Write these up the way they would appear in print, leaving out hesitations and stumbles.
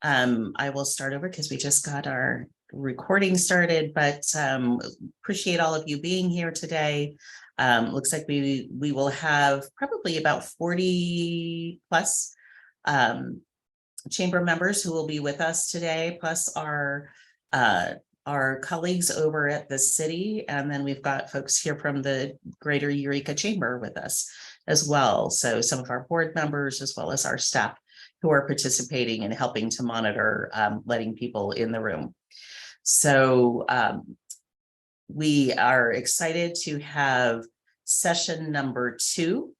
I will start over because we just got our recording started, but appreciate all of you being here today. Looks like we will have probably about 40 plus chamber members who will be with us today, plus our colleagues over at the city, and then we've got folks here from the Greater Eureka Chamber with us as well. So some of our board members as well as our staff who are participating and helping to monitor letting people in the room. So we are excited to have session number 2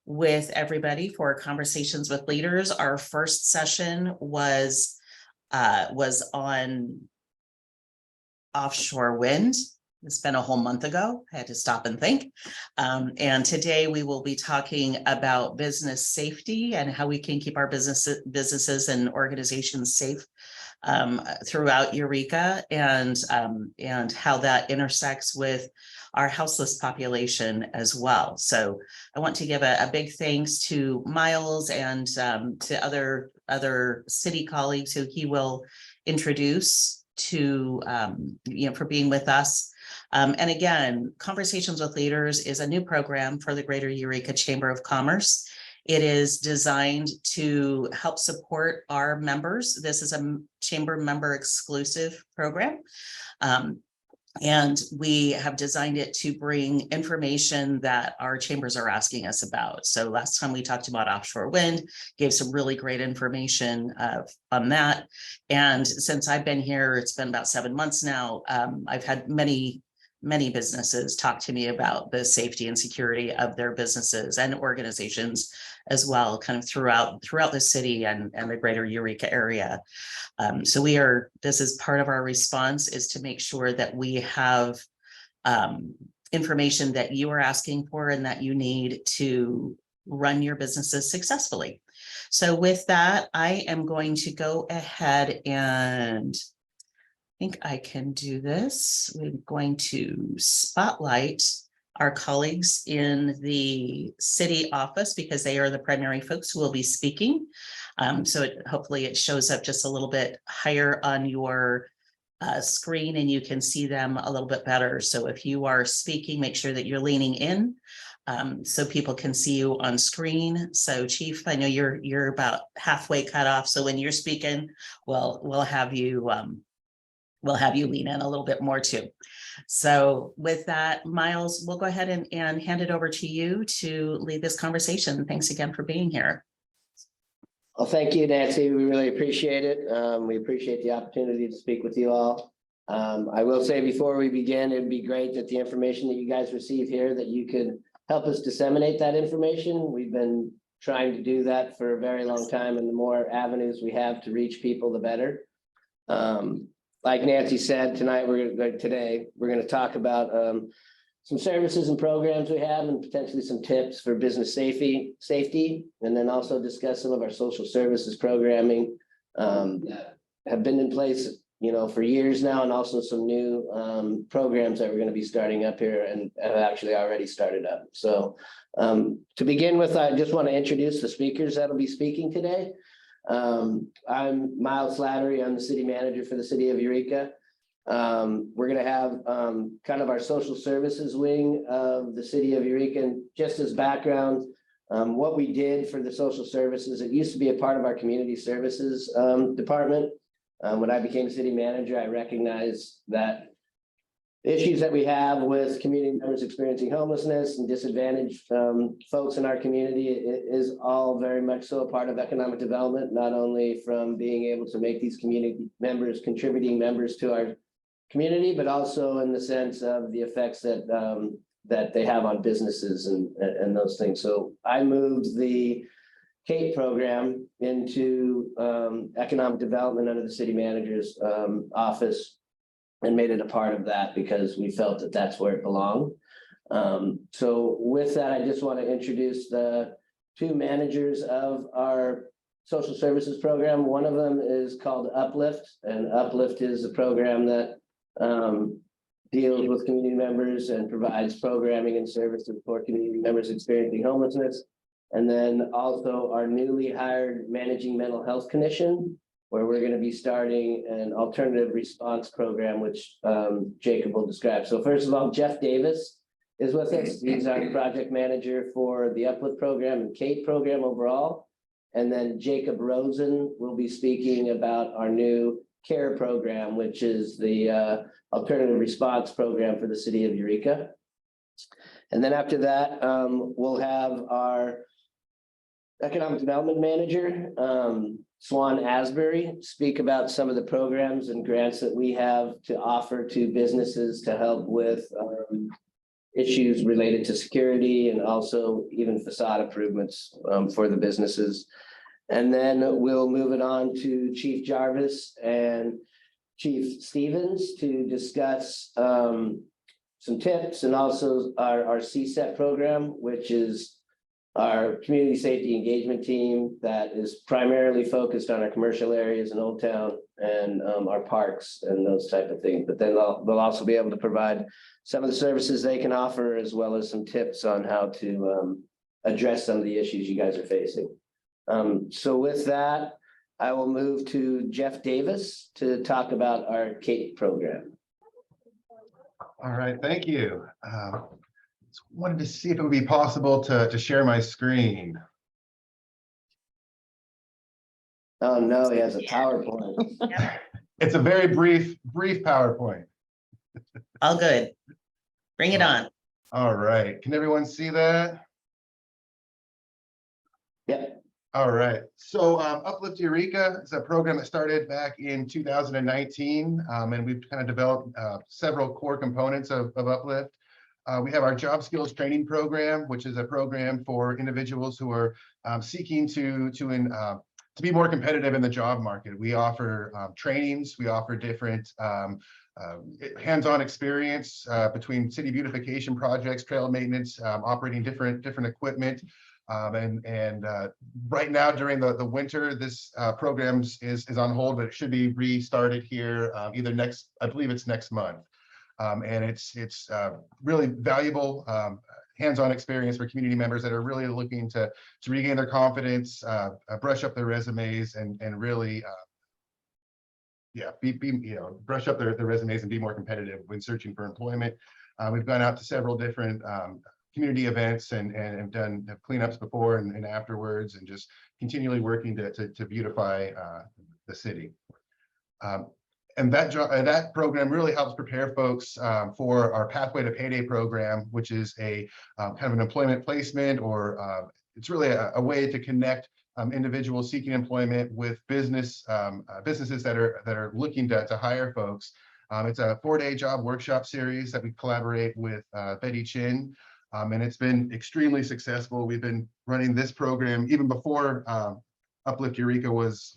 with everybody for Conversations with Leaders. Our first session was on offshore wind. It's been a whole month ago. I had to stop and think. And today we will be talking about business safety and how we can keep our businesses and organizations safe throughout Eureka, and how that intersects with our houseless population as well. So I want to give a big thanks to Miles and to other city colleagues who he will introduce to for being with us. And again, Conversations with Leaders is a new program for the Greater Eureka Chamber of Commerce. It is designed to help support our members. This is a chamber member exclusive program. And we have designed it to bring information that our chambers are asking us about. So last time we talked about offshore wind, gave some really great information on that. And since I've been here, it's been about 7 months now. I've had many businesses talk to me about the safety and security of their businesses and organizations as well, kind of throughout the city and the Greater Eureka area. So this is part of our response, is to make sure that we have information that you are asking for and that you need to run your businesses successfully. So with that, I am going to go ahead and I think I can do this. We're going to spotlight our colleagues in the city office because they are the primary folks who will be speaking. So hopefully it shows up just a little bit higher on your screen and you can see them a little bit better. So if you are speaking, make sure that you're leaning in so people can see you on screen. So Chief, I know you're about halfway cut off. So when you're speaking, we'll have you lean in a little bit more too. So with that, Miles, we'll go ahead and hand it over to you to lead this conversation. Thanks again for being here. Well, thank you, Nancy. We really appreciate it. We appreciate the opportunity to speak with you all. I will say before we begin, it'd be great that the information that you guys receive here, that you could help us disseminate that information. We've been trying to do that for a very long time, and the more avenues we have to reach people, the better. Like Nancy said, today we're going to talk about some services and programs we have, and potentially some tips for business safety, and then also discuss some of our social services programming that have been in place, for years now, and also some new programs that we're going to be starting up here and have actually already started up. So to begin with, I just want to introduce the speakers that will be speaking today. I'm Miles Slattery. I'm the city manager for the city of Eureka. We're going to have kind of our social services wing of the city of Eureka. And just as background, what we did for the social services, it used to be a part of our community services department. When I became city manager, I recognized that issues that we have with community members experiencing homelessness and disadvantaged folks in our community is all very much so a part of economic development, not only from being able to make these community members contributing members to our community, but also in the sense of the effects that they have on businesses and those things. So I moved the CAPE program into economic development under the city manager's office, and made it a part of that because we felt that that's where it belonged. So with that, I just want to introduce the 2 managers of our social services program. One of them is called Uplift, and Uplift is a program that deals with community members and provides programming and services for community members experiencing homelessness. And then also our newly hired managing mental health clinician, where we're going to be starting an alternative response program, which Jacob will describe. So first of all, Jeff Davis is with us. He's our project manager for the Uplift program and Kate program overall. And then Jacob Rosen will be speaking about our new CARE program, which is the alternative response program for the city of Eureka. And then after that, we'll have our economic development manager, Swan Asbury, speak about some of the programs and grants that we have to offer to businesses to help with issues related to security and also even facade improvements for the businesses. And then we'll move it on to Chief Jarvis and Chief Stevens to discuss some tips and also our CSET program, which is our community safety engagement team that is primarily focused on our commercial areas in Old Town and our parks and those type of things. But then they'll also be able to provide some of the services they can offer, as well as some tips on how to address some of the issues you guys are facing. So with that, I will move to Jeff Davis to talk about our CAPE program. All right, thank you. Just wanted to see if it would be possible to share my screen. Oh no, he has a PowerPoint. It's a very brief PowerPoint. All good. Bring it on. All right, can everyone see that? Yep. All right, so Uplift Eureka is a program that started back in 2019, and we've kind of developed several core components of Uplift. We have our job skills training program, which is a program for individuals who are seeking to be more competitive in the job market. We offer trainings, we offer different hands-on experience between city beautification projects, trail maintenance, operating different equipment. Right now during the winter, this program is on hold, but it should be restarted here either I believe it's next month. And it's really valuable hands-on experience for community members that are really looking to regain their confidence, brush up their resumes, and really brush up their resumes and be more competitive when searching for employment. We've gone out to several different community events and have done cleanups before and afterwards, and just continually working to beautify the city. And that program really helps prepare folks for our Pathway to Payday program, which is a kind of an employment placement, or it's really a way to connect individuals seeking employment with businesses that are looking to hire folks. It's a 4-day job workshop series that we collaborate with Betty Chin, and it's been extremely successful. We've been running this program even before Uplift Eureka was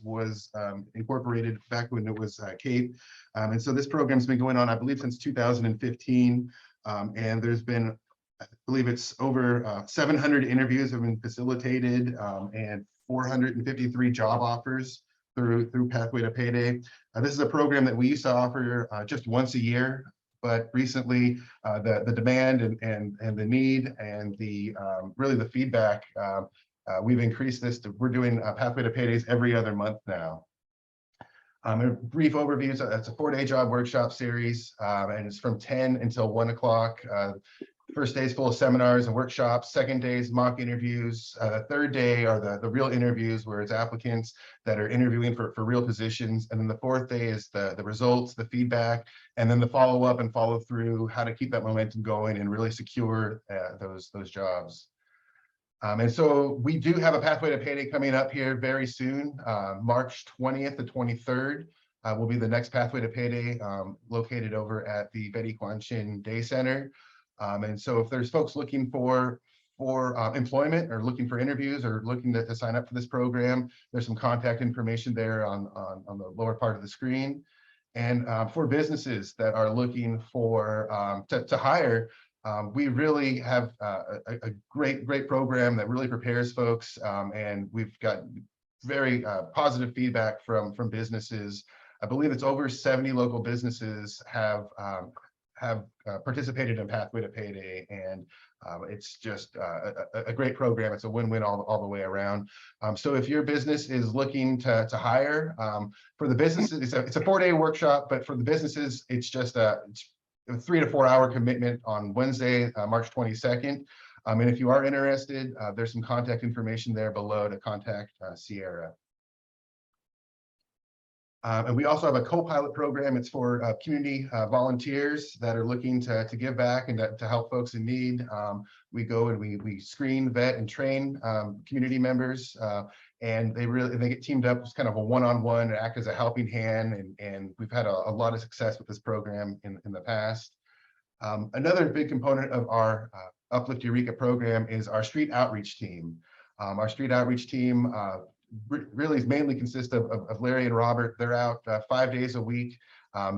incorporated, back when it was CAPE. And so this program's been going on, I believe, since 2015. And there's been, I believe it's over 700 interviews have been facilitated, and 453 job offers through Pathway to Payday. This is a program that we used to offer just once a year, but recently the demand and the need and the really the feedback, we've increased this to, we're doing Pathway to Paydays every other month now. A brief overview, so it's a 4-day job workshop series, and it's from 10 until 1 o'clock. First day is full of seminars and workshops. Second day is mock interviews. The third day are the real interviews, where it's applicants that are interviewing for real positions. And then the fourth day is the results, the feedback, and then the follow-up and follow through, how to keep that momentum going and really secure those jobs. And so we do have a Pathway to Payday coming up here very soon. March 20th to 23rd will be the next Pathway to Payday, located over at the Betty Quan Chin Day Center. And so if there's folks looking for employment, or looking for interviews, or looking to sign up for this program, there's some contact information there on the lower part of the screen. And for businesses that are looking for to hire, we really have a great program that really prepares folks, and we've got very positive feedback from businesses. I believe it's over 70 local businesses have have participated in Pathway to Payday, and it's just a great program. It's a win-win all the way around. So if your business is looking to hire, for the businesses, it's a 4-day workshop, but for the businesses, it's just a 3 to 4 hour commitment on Wednesday, March 22nd. And if you are interested, there's some contact information there below to contact Sierra. And we also have a co-pilot program. It's for community volunteers that are looking to give back and to help folks in need. We go and we screen, vet, and train community members, and they get teamed up as kind of a one-on-one and act as a helping hand. And we've had a lot of success with this program in the past. Another big component of our Uplift Eureka program is our street outreach team. Our street outreach team really mainly consists of Larry and Robert. They're out 5 days a week.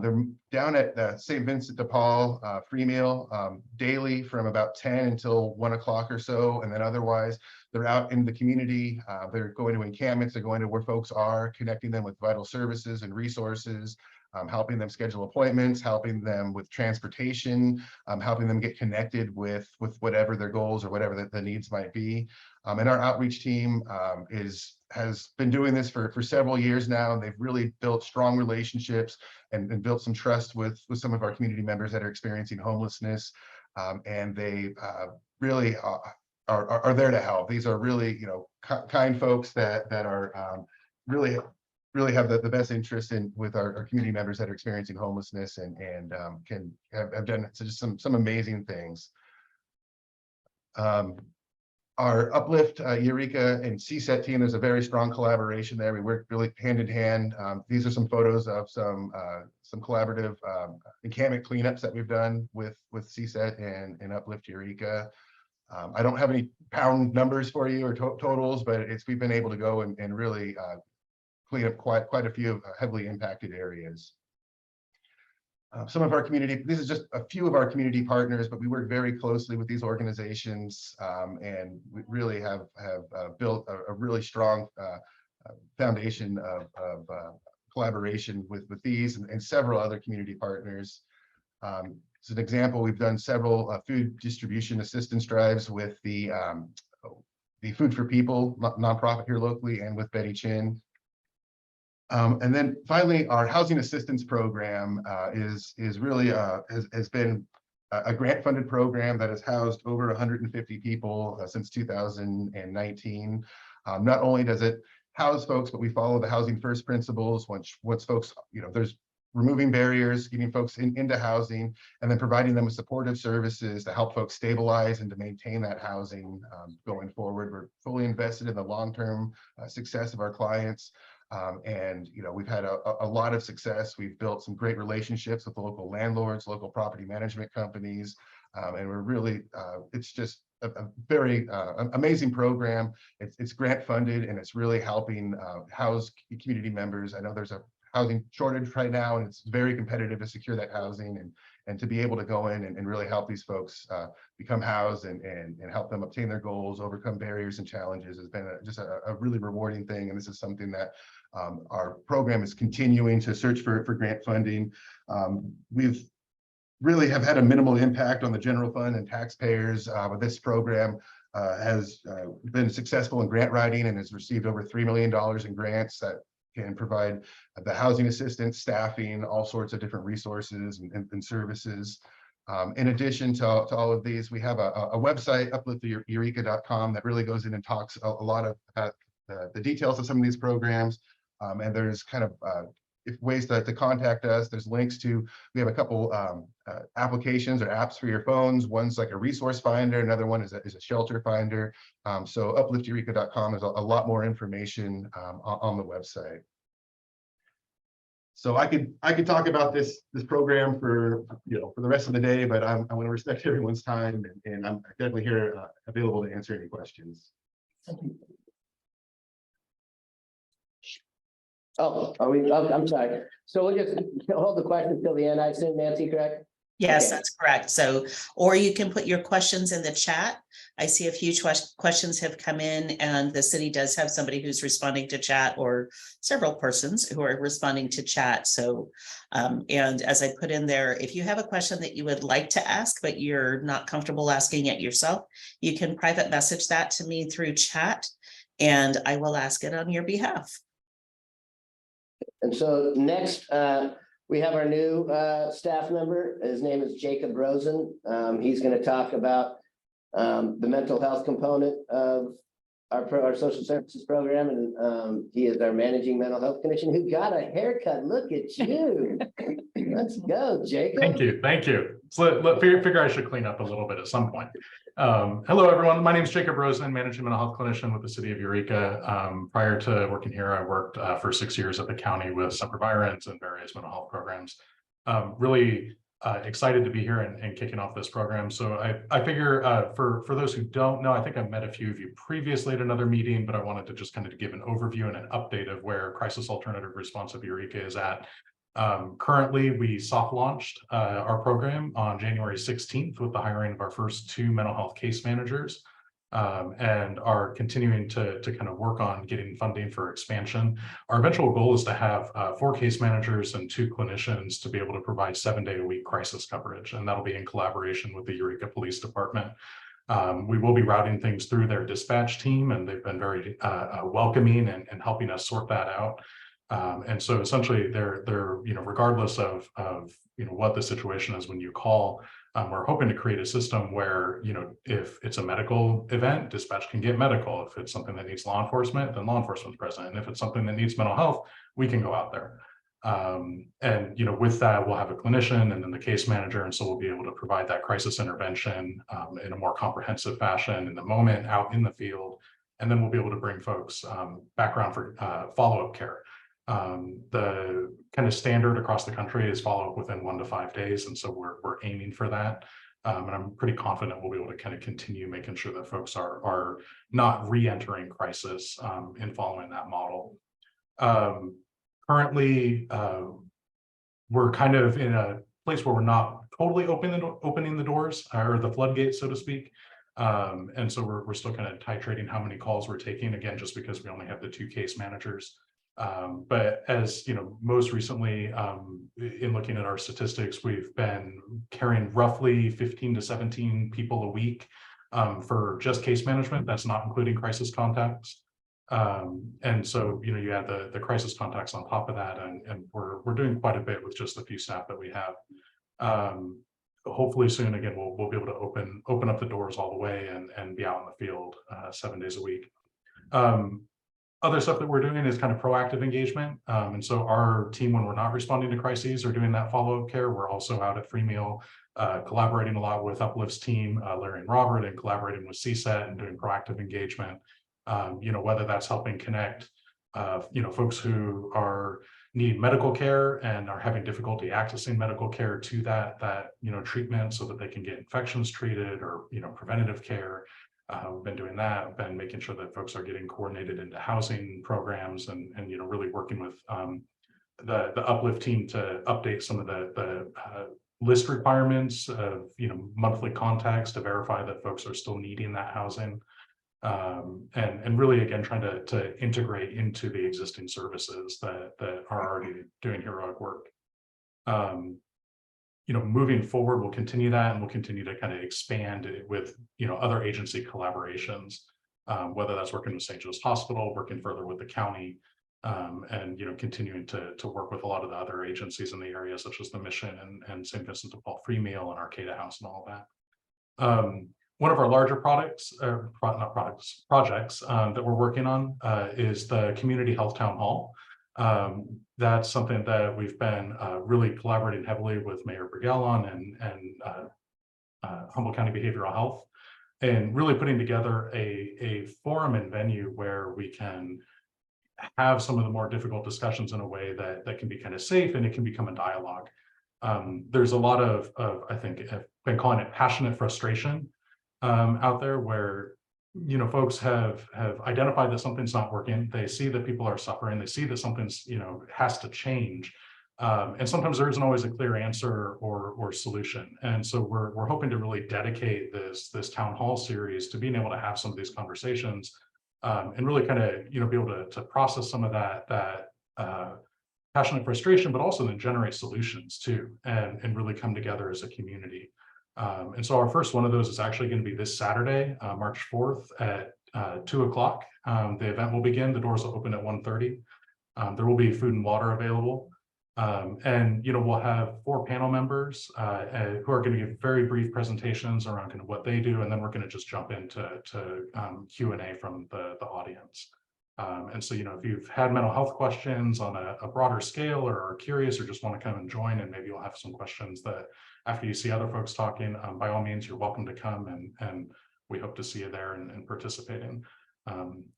They're down at St. Vincent de Paul, free meal daily from about 10 until 1 o'clock or so. And then otherwise, they're out in the community. They're going to encampments. They're going to where folks are, connecting them with vital services and resources, helping them schedule appointments, helping them with transportation, helping them get connected with whatever their goals or whatever the needs might be. And our outreach team has been doing this for several years now, and they've really built strong relationships and built some trust with some of our community members that are experiencing homelessness. And they really are there to help. These are really, kind folks that are really have the best interest with our community members that are experiencing homelessness and have done just some amazing things. Our Uplift, Eureka, and CSET team, there's a very strong collaboration there. We work really hand in hand. These are some photos of some collaborative encampment cleanups that we've done with CSET and Uplift Eureka. I don't have any pound numbers for you or totals, but we've been able to go and really clean up quite a few heavily impacted areas. Some of our community, this is just a few of our community partners, but we work very closely with these organizations, and we really have built a really strong foundation of collaboration with these and several other community partners. As an example, we've done several food distribution assistance drives with the Food for People nonprofit here locally and with Betty Chin. And then finally, our housing assistance program is really has been a grant-funded program that has housed over 150 people since 2019. Not only does it house folks, but we follow the housing first principles. Once folks, there's removing barriers, getting folks into housing, and then providing them with supportive services to help folks stabilize and to maintain that housing going forward. We're fully invested in the long-term success of our clients. And we've had a lot of success. We've built some great relationships with local landlords, local property management companies, and we're really it's just a very amazing program. It's grant funded, and it's really helping house community members. I know there's a housing shortage right now, and it's very competitive to secure that housing, and to be able to go in and really help these folks become housed and help them obtain their goals, overcome barriers and challenges has been just a really rewarding thing. And this is something that our program is continuing to search for grant funding. We've really have had a minimal impact on the general fund and taxpayers, but this program has been successful in grant writing and has received over $3 million in grants that can provide the housing assistance, staffing, all sorts of different resources and services. In addition to all of these, we have a website, uplifteureka.com, that really goes in and talks a lot about the details of some of these programs. And there's kind of ways to contact us. There's links to, we have a couple applications or apps for your phones. One's like a resource finder. Another one is a shelter finder. So uplifteureka.com is a lot more information on the website. So I could talk about this program for the rest of the day, but I want to respect everyone's time, and I'm definitely here available to answer any questions. Oh, I'm sorry. So we'll just hold the questions till the end. I assume, Nancy, correct? Yes, Okay. that's correct. So, or you can put your questions in the chat. I see a few questions have come in, and the city does have somebody who's responding to chat, or several persons who are responding to chat. So, and as I put in there, if you have a question that you would like to ask, but you're not comfortable asking it yourself, you can private message that to me through chat, and I will ask it on your behalf. And so next, we have our new staff member. His name is Jacob Rosen. He's going to talk about the mental health component of our social services program, and he is our managing mental health clinician who got a haircut. Look at you. Let's go, Jacob. Thank you. Thank you. So figure I should clean up a little bit at some point. Hello, everyone. My name is Jacob Rosen, managing mental health clinician with the city of Eureka. Prior to working here, I worked for 6 years at the county with Semper Virens and various mental health programs. Really excited to be here and kicking off this program. So I figure for those who don't know, I think I've met a few of you previously at another meeting, but I wanted to just kind of give an overview and an update of where Crisis Alternative Response of Eureka is at. Currently, we soft launched our program on January 16th with the hiring of our first 2 mental health case managers, and are continuing to kind of work on getting funding for expansion. Our eventual goal is to have 4 case managers and 2 clinicians to be able to provide 7-day-a-week crisis coverage, and that'll be in collaboration with the Eureka Police Department. We will be routing things through their dispatch team, and they've been very welcoming and helping us sort that out. And so essentially they're regardless of what the situation is when you call, we're hoping to create a system where, if it's a medical event, dispatch can get medical. If it's something that needs law enforcement, then law enforcement's present. And if it's something that needs mental health, we can go out there. And with that, we'll have a clinician and then the case manager. And so we'll be able to provide that crisis intervention in a more comprehensive fashion in the moment out in the field. And then we'll be able to bring folks background for follow-up care. The kind of standard across the country is follow up within 1 to 5 days. And so we're aiming for that. And I'm pretty confident we'll be able to kind of continue making sure that folks are not re-entering crisis in following that model. Currently, we're kind of in a place where we're not totally opening the doors or the floodgates, so to speak. And so we're still kind of titrating how many calls we're taking, again, just because we only have the 2 case managers. But as most recently, in looking at our statistics, we've been carrying roughly 15 to 17 people a week for just case management. That's not including crisis contacts. And so, you add the crisis contacts on top of that, and we're doing quite a bit with just the few staff that we have. Hopefully soon, again, we'll be able to open up the doors all the way and be out in the field 7 days a week. Other stuff that we're doing is kind of proactive engagement. And so our team, when we're not responding to crises or doing that follow-up care, we're also out at Free Meal, collaborating a lot with Uplift's team, Larry and Robert, and collaborating with CSET and doing proactive engagement. Whether that's helping connect, folks who need medical care and are having difficulty accessing medical care to that treatment so that they can get infections treated or, preventative care. We've been doing that. We've been making sure that folks are getting coordinated into housing programs and really working with the Uplift team to update some of the list requirements of, monthly contacts to verify that folks are still needing that housing. And really, again, trying to integrate into the existing services that are already doing heroic work. Moving forward, we'll continue that, and we'll continue to kind of expand it with, other agency collaborations, whether that's working with St. Joe's Hospital, working further with the county, and, continuing to work with a lot of the other agencies in the area, such as the Mission and St. Vincent de Paul Free Meal and Arcata House and all that. One of our larger projects that we're working on is the Community Health Town Hall. That's something that we've been really collaborating heavily with Mayor Brigel on and Humboldt County Behavioral Health, and really putting together a forum and venue where we can have some of the more difficult discussions in a way that can be kind of safe and it can become a dialogue. There's a lot of I think I've been calling it passionate frustration out there where folks have identified that something's not working. They see that people are suffering. They see that something's has to change, And sometimes there isn't always a clear answer or solution. And so we're hoping to really dedicate this town hall series to being able to have some of these conversations and really kind of, be able to process some of that passion and frustration, but also then generate solutions too, and really come together as a community. And so our first one of those is actually going to be this Saturday, March 4th at 2 o'clock. The event will begin. The doors will open at 1:30. There will be food and water available. And we'll have 4 panel members who are going to give very brief presentations around kind of what they do, and then we're going to just jump into Q&A from the audience. And so, if you've had mental health questions on a broader scale or are curious or just want to come and join, and maybe you'll have some questions that after you see other folks talking, by all means, you're welcome to come, and we hope to see you there and participating.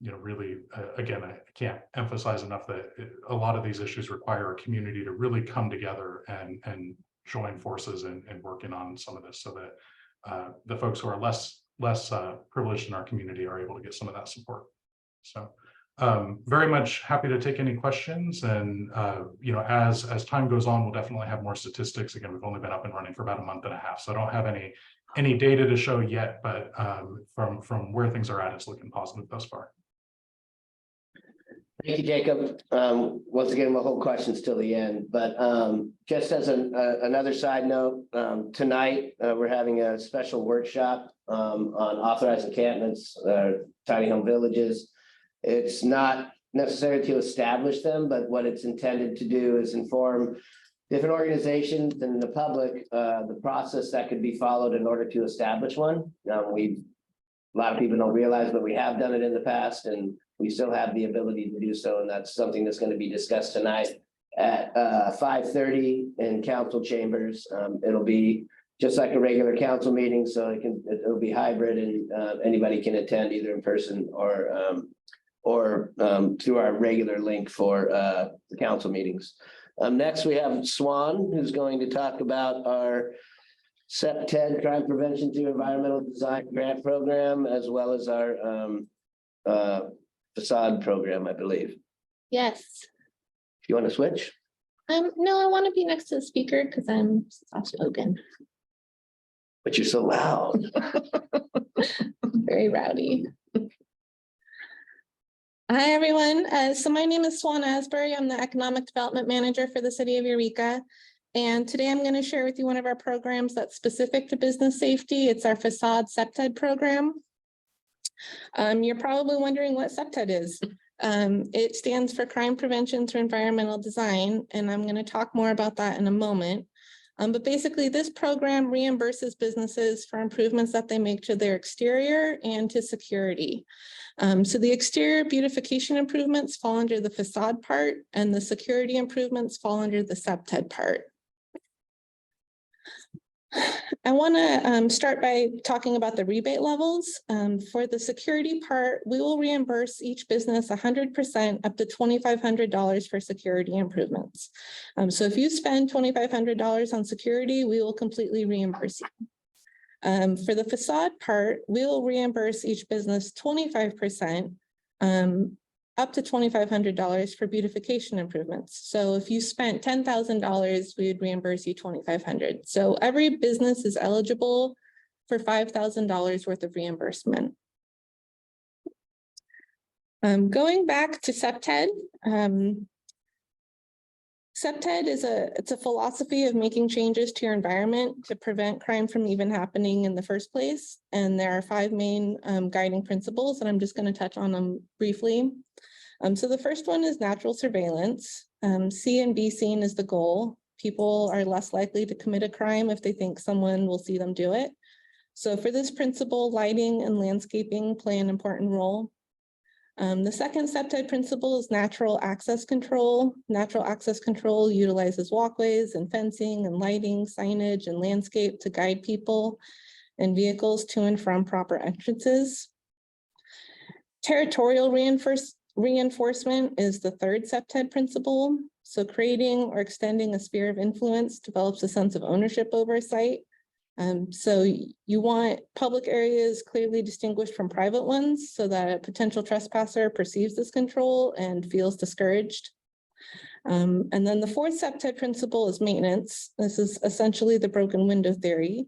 Really, again, I can't emphasize enough that a lot of these issues require a community to really come together and join forces and working on some of this, so that the folks who are less privileged in our community are able to get some of that support. So very much happy to take any questions, and as time goes on, we'll definitely have more statistics. Again, we've only been up and running for about a month and a half, so I don't have any data to show yet, but from where things are at, it's looking positive thus far. Thank you, Jacob. Once again, we'll hold questions till the end, but just as another side note, tonight we're having a special workshop on authorized encampments, tiny home villages. It's not necessary to establish them, but what it's intended to do is inform different organizations and the public the process that could be followed in order to establish one. A lot of people don't realize, but we have done it in the past, and we still have the ability to do so, and that's something that's going to be discussed tonight at 5:30 in council chambers. It'll be just like a regular council meeting, so it'll be hybrid, and anybody can attend either in person or through our regular link for the council meetings. Next, we have Swan, who's going to talk about our SEP-10 crime prevention through environmental design grant program, as well as our facade program, I believe. Yes. You want to switch? No, I want to be next to the speaker because I'm soft-spoken. But you're so loud. Very rowdy. Hi, everyone. So my name is Swan Asbury. I'm the Economic Development Manager for the City of Eureka. And today I'm going to share with you one of our programs that's specific to business safety. It's our facade SEP-10 program. You're probably wondering what SEP-10 is. It stands for Crime Prevention Through Environmental Design, and I'm going to talk more about that in a moment. But basically, this program reimburses businesses for improvements that they make to their exterior and to security. So the exterior beautification improvements fall under the facade part, and the security improvements fall under the SEP-10 part. I want to start by talking about the rebate levels. For the security part, we will reimburse each business 100% up to $2,500 for security improvements. So if you spend $2,500 on security, we will completely reimburse you. For the facade part, we will reimburse each business 25%, up to $2,500 for beautification improvements. So if you spent $10,000, we would reimburse you $2,500. So every business is eligible for $5,000 worth of reimbursement. Going back to SEP-10, SEP-10 is a philosophy of making changes to your environment to prevent crime from even happening in the first place. And there are 5 main guiding principles, and I'm just going to touch on them briefly. So the first one is natural surveillance. See and be seen is the goal. People are less likely to commit a crime if they think someone will see them do it. So for this principle, lighting and landscaping play an important role. The second SEP-10 principle is natural access control. Natural access control utilizes walkways and fencing and lighting, signage and landscape to guide people and vehicles to and from proper entrances. Territorial reinforcement is the third SEP-10 principle. So creating or extending a sphere of influence develops a sense of ownership over a site. So you want public areas clearly distinguished from private ones so that a potential trespasser perceives this control and feels discouraged. And then the fourth SEPTED principle is maintenance. This is essentially the broken window theory.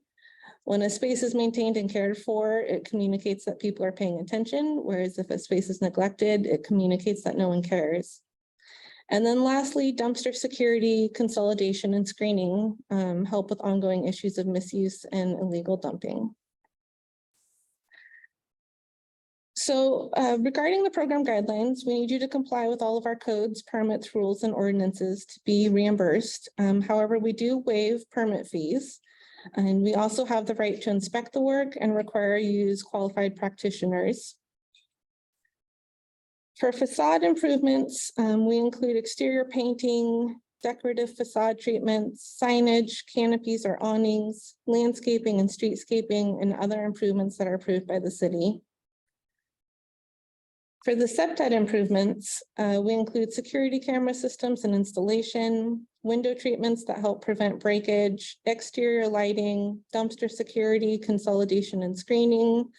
When a space is maintained and cared for, it communicates that people are paying attention, whereas if a space is neglected, it communicates that no one cares. And then lastly, dumpster security, consolidation, and screening help with ongoing issues of misuse and illegal dumping. So regarding the program guidelines, we need you to comply with all of our codes, permits, rules, and ordinances to be reimbursed. However, we do waive permit fees. And we also have the right to inspect the work and require you use qualified practitioners. For facade improvements, we include exterior painting, decorative facade treatments, signage, canopies or awnings, landscaping and streetscaping, and other improvements that are approved by the city. For the SEPTED improvements, we include security camera systems and installation, window treatments that help prevent breakage, exterior lighting, dumpster security, consolidation and screening,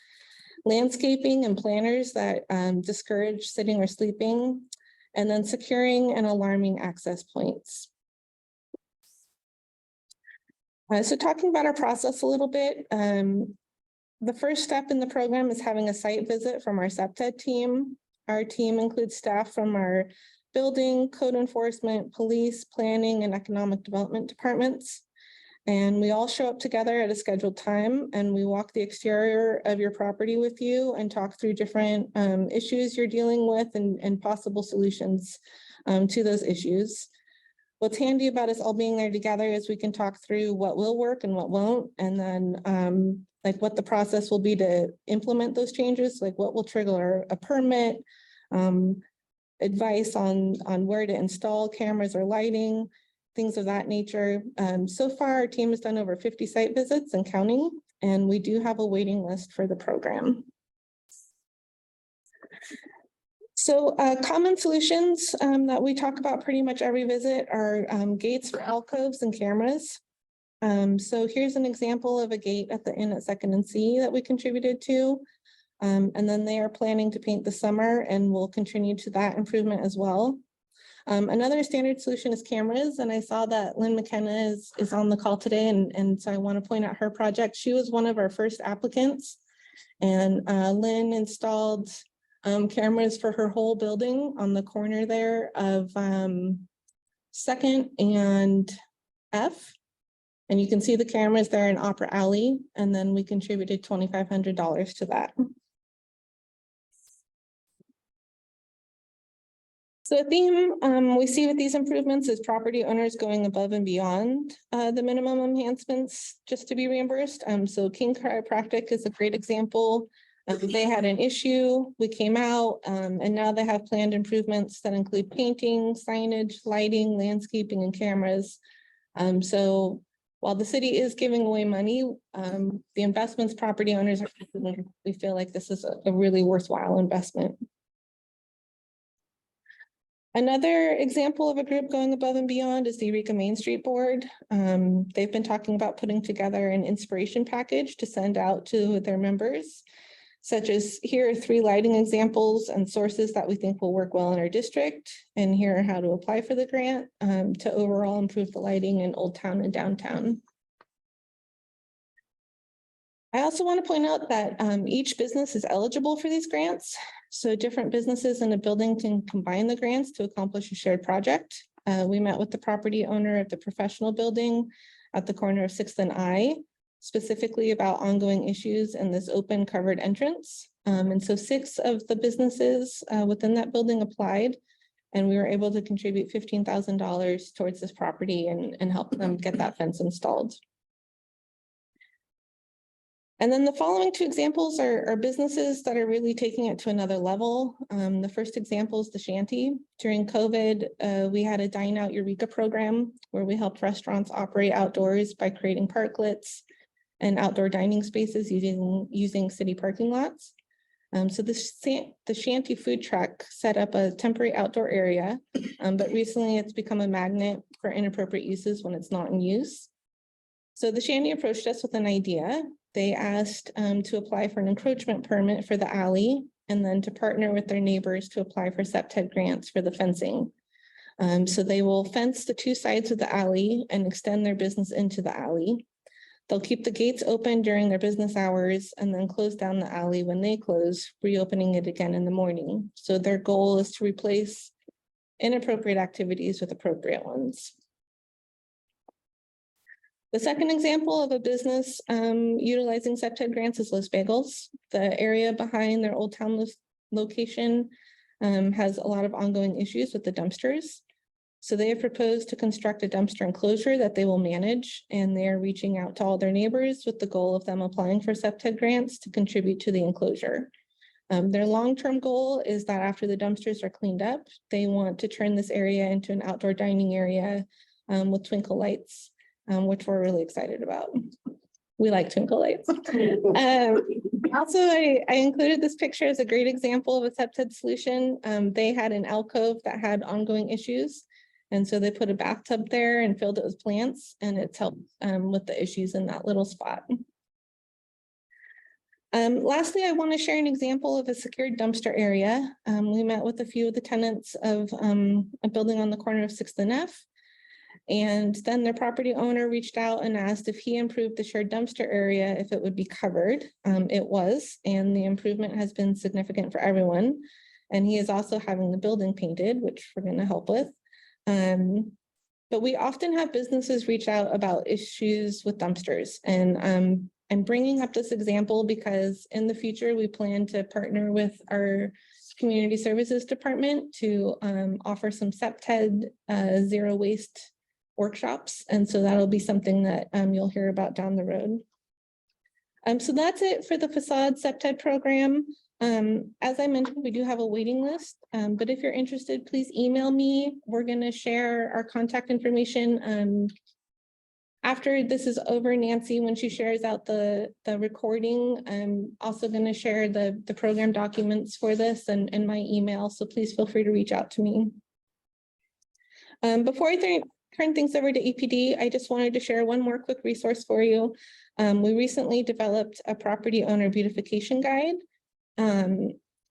landscaping and planters that discourage sitting or sleeping, and then securing and alarming access points. So talking about our process a little bit, the first step in the program is having a site visit from our SEPTED team. Our team includes staff from our building, code enforcement, police, planning, and economic development departments. And we all show up together at a scheduled time and we walk the exterior of your property with you and talk through different issues you're dealing with and possible solutions to those issues. What's handy about us all being there together is we can talk through what will work and what won't, and then like what the process will be to implement those changes, like what will trigger a permit, advice on where to install cameras or lighting, things of that nature. So far, our team has done over 50 site visits and counting, and we do have a waiting list for the program. So common solutions that we talk about pretty much every visit are gates for alcoves and cameras. So here's an example of a gate at the Inn at 2nd and C that we contributed to. And then they are planning to paint this summer and will continue to that improvement as well. Another standard solution is cameras, and I saw that Lynn McKenna is on the call today, and so I want to point out her project. She was one of our first applicants, and Lynn installed cameras for her whole building on the corner there of 2nd and F. And you can see the cameras there in Opera Alley, and then we contributed $2,500 to that. So a theme we see with these improvements is property owners going above and beyond the minimum enhancements just to be reimbursed. So King Chiropractic is a great example. They had an issue, we came out, and now they have planned improvements that include painting, signage, lighting, landscaping, and cameras. So while the city is giving away money, the investments property owners are, we feel like this is a really worthwhile investment. Another example of a group going above and beyond is the Eureka Main Street Board. They've been talking about putting together an inspiration package to send out to their members, such as here are 3 lighting examples and sources that we think will work well in our district. And here are how to apply for the grant to overall improve the lighting in Old Town and downtown. I also want to point out that each business is eligible for these grants. So different businesses in a building can combine the grants to accomplish a shared project. We met with the property owner of the professional building at the corner of 6th and I, specifically about ongoing issues in this open covered entrance. And so 6 of the businesses within that building applied, and we were able to contribute $15,000 towards this property and help them get that fence installed. And then the following 2 examples are businesses that are really taking it to another level. The first example is the Shanty. During COVID, we had a Dine Out Eureka program where we helped restaurants operate outdoors by creating parklets and outdoor dining spaces using city parking lots. So the Shanty food truck set up a temporary outdoor area, but recently it's become a magnet for inappropriate uses when it's not in use. So the Shanty approached us with an idea. They asked to apply for an encroachment permit for the alley and then to partner with their neighbors to apply for SEPTED grants for the fencing. So they will fence the two sides of the alley and extend their business into the alley. They'll keep the gates open during their business hours and then close down the alley when they close, reopening it again in the morning. So their goal is to replace inappropriate activities with appropriate ones. The second example of a business utilizing SEPTED grants is Los Bagels. The area behind their Old Town location has a lot of ongoing issues with the dumpsters. So they have proposed to construct a dumpster enclosure that they will manage, and they are reaching out to all their neighbors with the goal of them applying for SEPTED grants to contribute to the enclosure. Their long-term goal is that after the dumpsters are cleaned up, they want to turn this area into an outdoor dining area with twinkle lights, which we're really excited about. We like twinkle lights. Also, I included this picture as a great example of a SEPTED solution. They had an alcove that had ongoing issues. And so they put a bathtub there and filled it with plants, and it's helped with the issues in that little spot. Lastly, I want to share an example of a secured dumpster area. We met with a few of the tenants of a building on the corner of 6th and F. And then their property owner reached out and asked if he improved the shared dumpster area, if it would be covered. It was, and the improvement has been significant for everyone. And he is also having the building painted, which we're going to help with. But we often have businesses reach out about issues with dumpsters. And I'm bringing up this example because in the future, we plan to partner with our community services department to offer some SEPTED zero waste workshops. And so that'll be something that you'll hear about down the road. So that's it for the facade SEPTED program. As I mentioned, we do have a waiting list, but if you're interested, please email me. We're going to share our contact information. After this is over, Nancy, when she shares out the recording, I'm also going to share the program documents for this and my email. So please feel free to reach out to me. Before I turn things over to EPD, I just wanted to share one more quick resource for you. We recently developed a property owner beautification guide.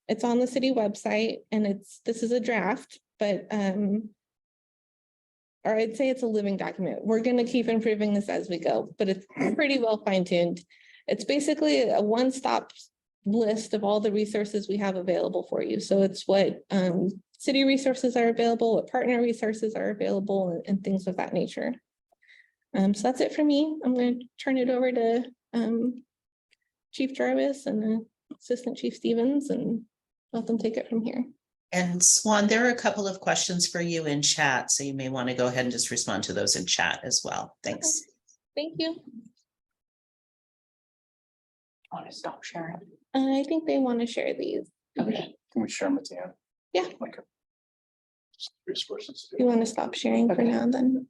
It's on the city website, and this is a draft, but or I'd say it's a living document. We're going to keep improving this as we go, but it's pretty well fine-tuned. It's basically a one-stop list of all the resources we have available for you. So it's what city resources are available, what partner resources are available, and things of that nature. So that's it for me. I'm going to turn it over to Chief Jarvis and Assistant Chief Stevens and let them take it from here. And Swan, there are a couple of questions for you in chat, so you may want to go ahead and just respond to those in chat as well. Thanks. Thank you. I want to stop sharing. I think they want to share these. Okay. Can we share them at the end? Yeah. Like resources. You want to stop sharing for now then?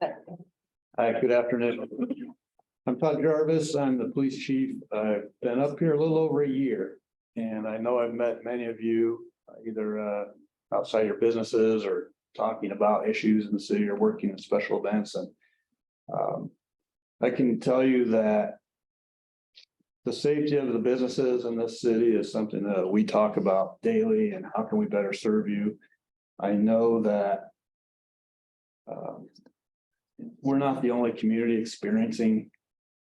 Hi, good afternoon. I'm Todd Jarvis. I'm the police chief. I've been up here a little over a year, and I know I've met many of you either outside your businesses or talking about issues in the city or working in special events. And I can tell you that the safety of the businesses in this city is something that we talk about daily, and how can we better serve you? I know that we're not the only community experiencing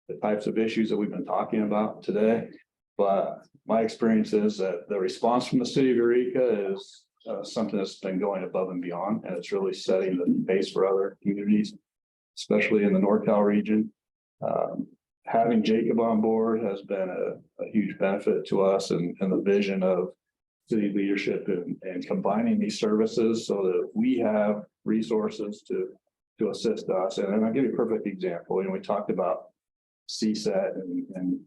the types of issues that we've been talking about today, but my experience is that the response from the city of Eureka is something that's been going above and beyond, and it's really setting the pace for other communities, especially in the NorCal region. Having Jacob on board has been a huge benefit to us, and the vision of city leadership and combining these services so that we have resources to assist us. And I'll give you a perfect example. We talked about CSET and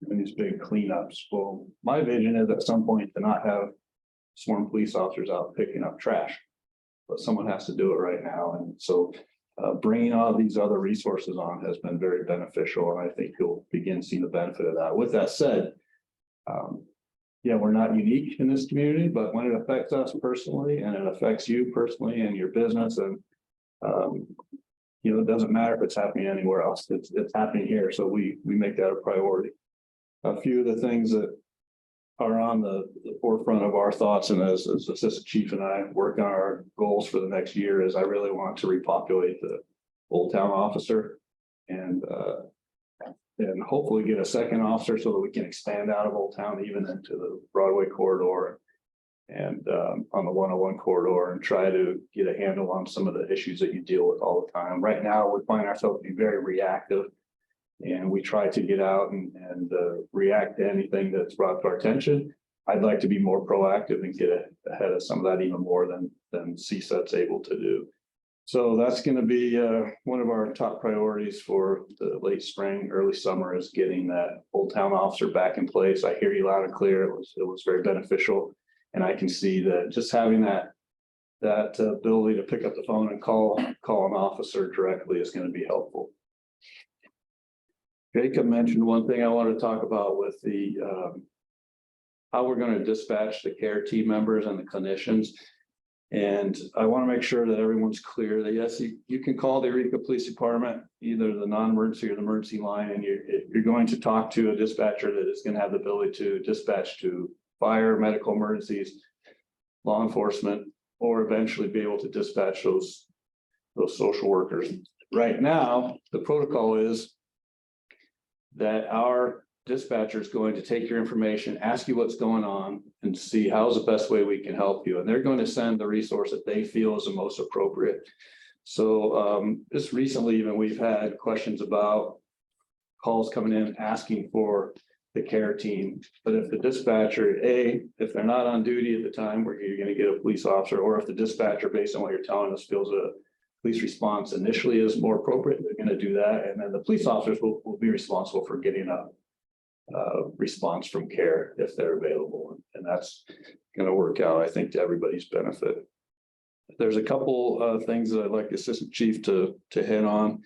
these big cleanups. Well, my vision is at some point to not have sworn police officers out picking up trash, but someone has to do it right now. And so bringing all these other resources on has been very beneficial, and I think you'll begin seeing the benefit of that. With that said, yeah, we're not unique in this community, but when it affects us personally and it affects you personally and your business, and it doesn't matter if it's happening anywhere else, it's happening here. So we make that a priority. A few of the things that are on the forefront of our thoughts, and as Assistant Chief and I work on our goals for the next year, is I really want to repopulate the Old Town officer and hopefully get a second officer so that we can expand out of Old Town even into the Broadway corridor and on the 101 corridor, and try to get a handle on some of the issues that you deal with all the time. Right now, we find ourselves to be very reactive, and we try to get out and react to anything that's brought to our attention. I'd like to be more proactive and get ahead of some of that even more than CSET's able to do. So that's going to be one of our top priorities for the late spring, early summer, is getting that Old Town officer back in place. I hear you loud and clear. It was very beneficial, and I can see that just having that ability to pick up the phone and call an officer directly is going to be helpful. Jacob mentioned one thing I wanted to talk about with the how we're going to dispatch the care team members and the clinicians. And I want to make sure that everyone's clear that yes, you can call the Eureka Police Department, either the non-emergency or the emergency line, and you're going to talk to a dispatcher that is going to have the ability to dispatch to fire, medical emergencies, law enforcement, or eventually be able to dispatch those social workers. Right now, the protocol is that our dispatcher is going to take your information, ask you what's going on, and see how's the best way we can help you. And they're going to send the resource that they feel is the most appropriate. So just recently, even we've had questions about calls coming in asking for the care team. But if the dispatcher, if they're not on duty at the time where you're going to get a police officer, or if the dispatcher, based on what you're telling us, feels a police response initially is more appropriate, they're going to do that. And then the police officers will be responsible for getting a response from care if they're available. And that's going to work out, I think, to everybody's benefit. There's a couple things that I'd like the Assistant Chief to hit on.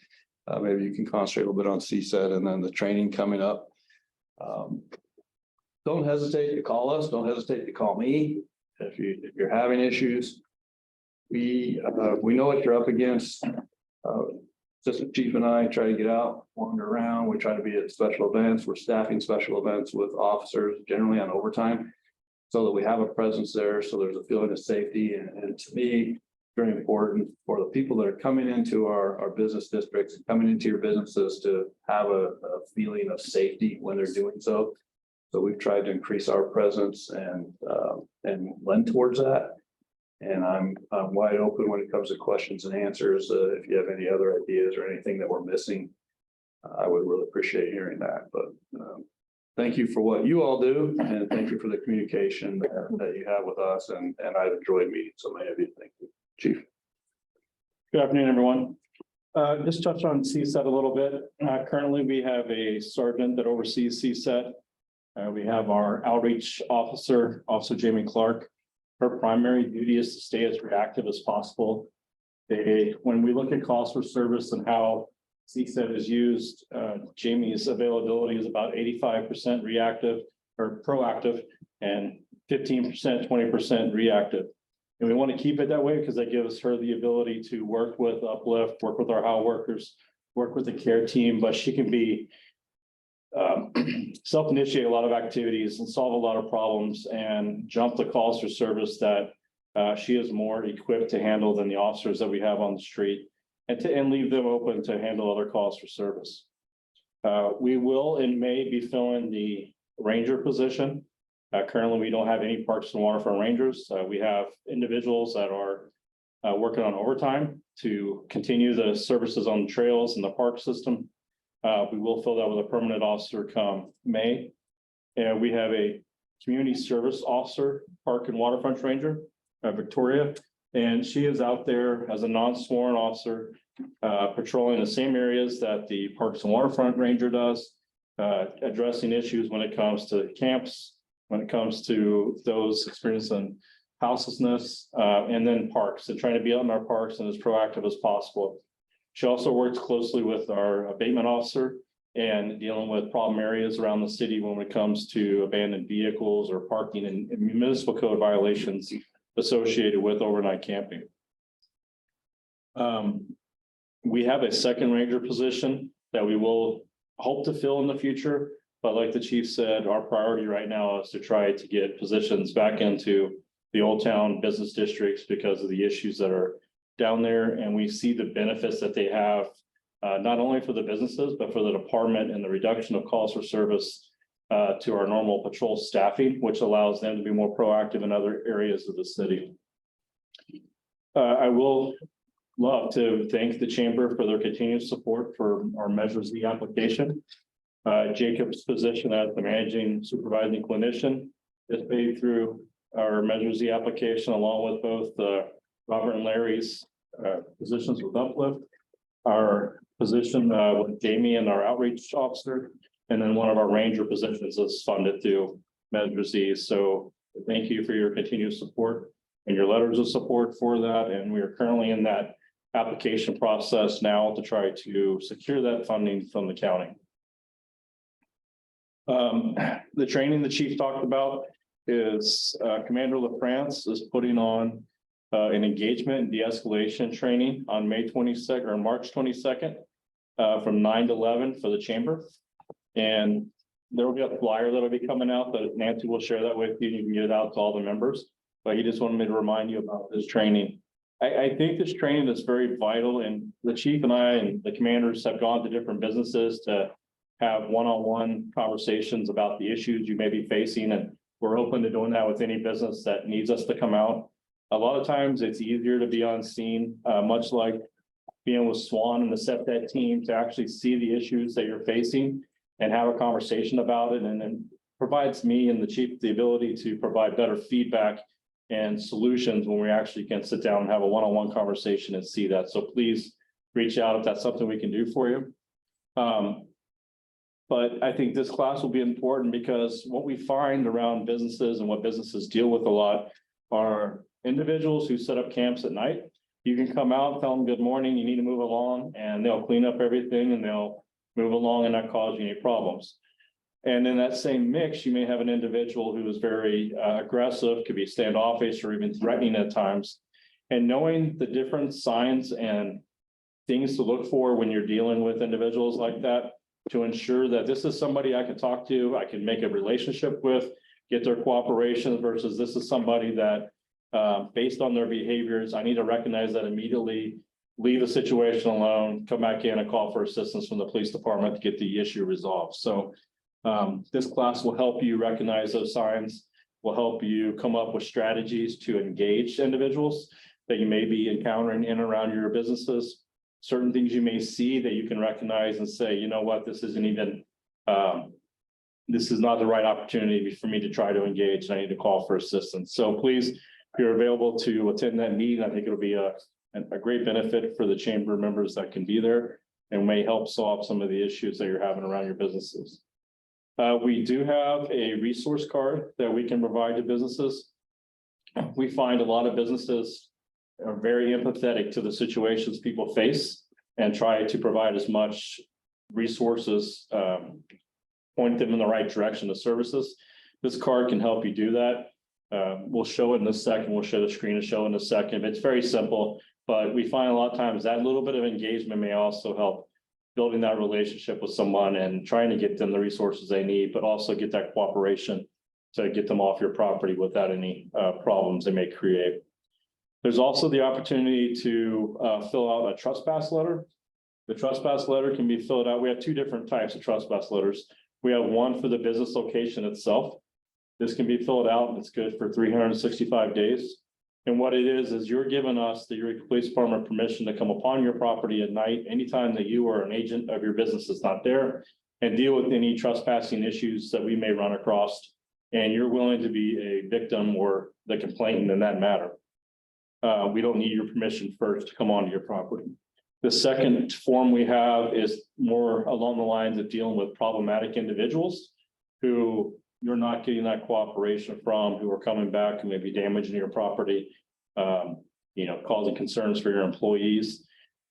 Maybe you can concentrate a little bit on CSET and then the training coming up. Don't hesitate to call us. Don't hesitate to call me if you're having issues. We know what you're up against. Assistant Chief and I try to get out, wander around. We try to be at special events. We're staffing special events with officers, generally on overtime, so that we have a presence there. So there's a feeling of safety. And to me, very important for the people that are coming into our business districts and coming into your businesses to have a feeling of safety when they're doing so. So we've tried to increase our presence and lend towards that. And I'm wide open when it comes to questions and answers. If you have any other ideas or anything that we're missing, I would really appreciate hearing that. But thank you for what you all do, and thank you for the communication that you have with us. And I've enjoyed meeting so many of you. Thank you, Chief. Good afternoon, everyone. Just touch on CSET a little bit. Currently, we have a sergeant that oversees CSET. We have our outreach officer, Officer Jamie Clark. Her primary duty is to stay as reactive as possible. When we look at calls for service and how CSET is used, Jamie's availability is about 85% reactive or proactive and 15%, 20% reactive. And we want to keep it that way because that gives her the ability to work with Uplift, work with our HOW workers, work with the care team, but she can be self-initiate a lot of activities and solve a lot of problems and jump the calls for service that she is more equipped to handle than the officers that we have on the street, and leave them open to handle other calls for service. We will in May be filling the ranger position. Currently, we don't have any Parks and Waterfront Rangers. We have individuals that are working on overtime to continue the services on the trails and the park system. We will fill that with a permanent officer come May. And we have a community service officer, Park and Waterfront Ranger, Victoria. And she is out there as a non-sworn officer, patrolling the same areas that the Parks and Waterfront Ranger does, addressing issues when it comes to camps, when it comes to those experiencing houselessness, and then parks, and trying to be out in our parks and as proactive as possible. She also works closely with our abatement officer and dealing with problem areas around the city when it comes to abandoned vehicles or parking and municipal code violations associated with overnight camping. We have a second ranger position that we will hope to fill in the future, But like the chief said, our priority right now is to try to get positions back into the Old Town business districts because of the issues that are down there. And we see the benefits that they have, not only for the businesses, but for the department and the reduction of calls for service to our normal patrol staffing, which allows them to be more proactive in other areas of the city. I will love to thank the chamber for their continued support for our Measure Z application. Jacob's position as the managing supervising clinician is paid through our Measure Z application, along with both Robert and Larry's positions with Uplift, our position with Jamie and our outreach officer, and then one of our ranger positions is funded through Measure Z. So thank you for your continued support and your letters of support for that. And we are currently in that application process now to try to secure that funding from the county. The training the chief talked about is Commander LaFrance is putting on an engagement and de-escalation training on May 22nd or March 22nd from 9 to 11 for the chamber. And there will be a flyer that'll be coming out that Nancy will share that with you. You can get it out to all the members, but he just wanted me to remind you about this training. I think this training is very vital, and the chief and I and the commanders have gone to different businesses to have one-on-one conversations about the issues you may be facing. And we're open to doing that with any business that needs us to come out. A lot of times it's easier to be on scene, much like being with Swan and the SEPTET team, to actually see the issues that you're facing and have a conversation about it. And then provides me and the chief the ability to provide better feedback and solutions when we actually can sit down and have a one-on-one conversation and see that. So please reach out if that's something we can do for you. But I think this class will be important because what we find around businesses and what businesses deal with a lot are individuals who set up camps at night. You can come out, tell them good morning, you need to move along, and they'll clean up everything and they'll move along and not cause you any problems. And in that same mix, you may have an individual who is very aggressive, could be standoffish or even threatening at times. And knowing the different signs and things to look for when you're dealing with individuals like that, to ensure that this is somebody I can talk to, I can make a relationship with, get their cooperation, versus this is somebody that based on their behaviors, I need to recognize that immediately, leave the situation alone, come back in and call for assistance from the police department to get the issue resolved. So this class will help you recognize those signs, will help you come up with strategies to engage individuals that you may be encountering in and around your businesses. Certain things you may see that you can recognize and say, you know what, this isn't even, this is not the right opportunity for me to try to engage. I need to call for assistance. So please, if you're available to attend that meeting, I think it'll be a great benefit for the chamber members that can be there and may help solve some of the issues that you're having around your businesses. We do have a resource card that we can provide to businesses. We find a lot of businesses are very empathetic to the situations people face and try to provide as much resources, point them in the right direction of services. This card can help you do that. We'll show it in a second. We'll show the screen to show in a second. It's very simple, but we find a lot of times that little bit of engagement may also help building that relationship with someone and trying to get them the resources they need, but also get that cooperation to get them off your property without any problems they may create. There's also the opportunity to fill out a trespass letter. The trespass letter can be filled out. We have two different types of trespass letters. We have one for the business location itself. This can be filled out and it's good for 365 days. And what it is you're giving us, the Eureka Police Department, permission to come upon your property at night, anytime that you or an agent of your business is not there, and deal with any trespassing issues that we may run across. And you're willing to be a victim or the complainant in that matter. We don't need your permission first to come onto your property. The second form we have is more along the lines of dealing with problematic individuals who you're not getting that cooperation from, who are coming back and maybe damaging your property, causing concerns for your employees.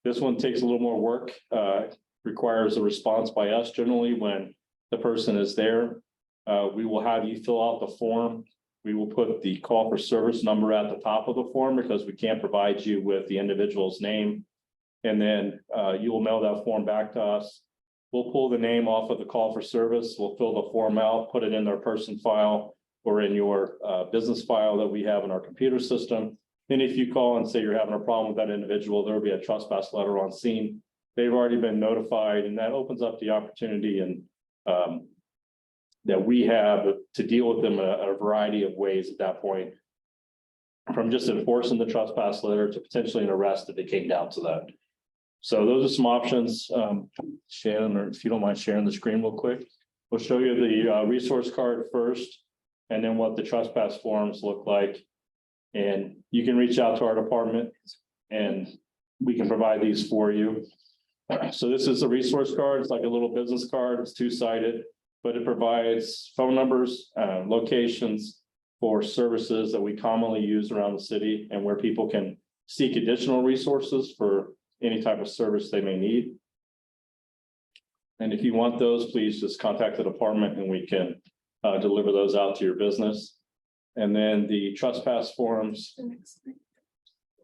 This one takes a little more work, requires a response by us generally when the person is there. We will have you fill out the form. We will put the call for service number at the top of the form because we can't provide you with the individual's name. And then you will mail that form back to us. We'll pull the name off of the call for service. We'll fill the form out, put it in their person file or in your business file that we have in our computer system. Then if you call and say you're having a problem with that individual, there will be a trespass letter on scene. They've already been notified, and that opens up the opportunity and that we have to deal with them in a variety of ways at that point. From just enforcing the trespass letter to potentially an arrest if it came down to that. So those are some options. Shannon, or if you don't mind sharing the screen real quick, we'll show you the resource card first, and then what the trespass forms look like. And you can reach out to our department and we can provide these for you. So this is a resource card. It's like a little business card. It's two-sided, but it provides phone numbers, locations for services that we commonly use around the city and where people can seek additional resources for any type of service they may need. And if you want those, please just contact the department and we can deliver those out to your business. And then the trespass forms.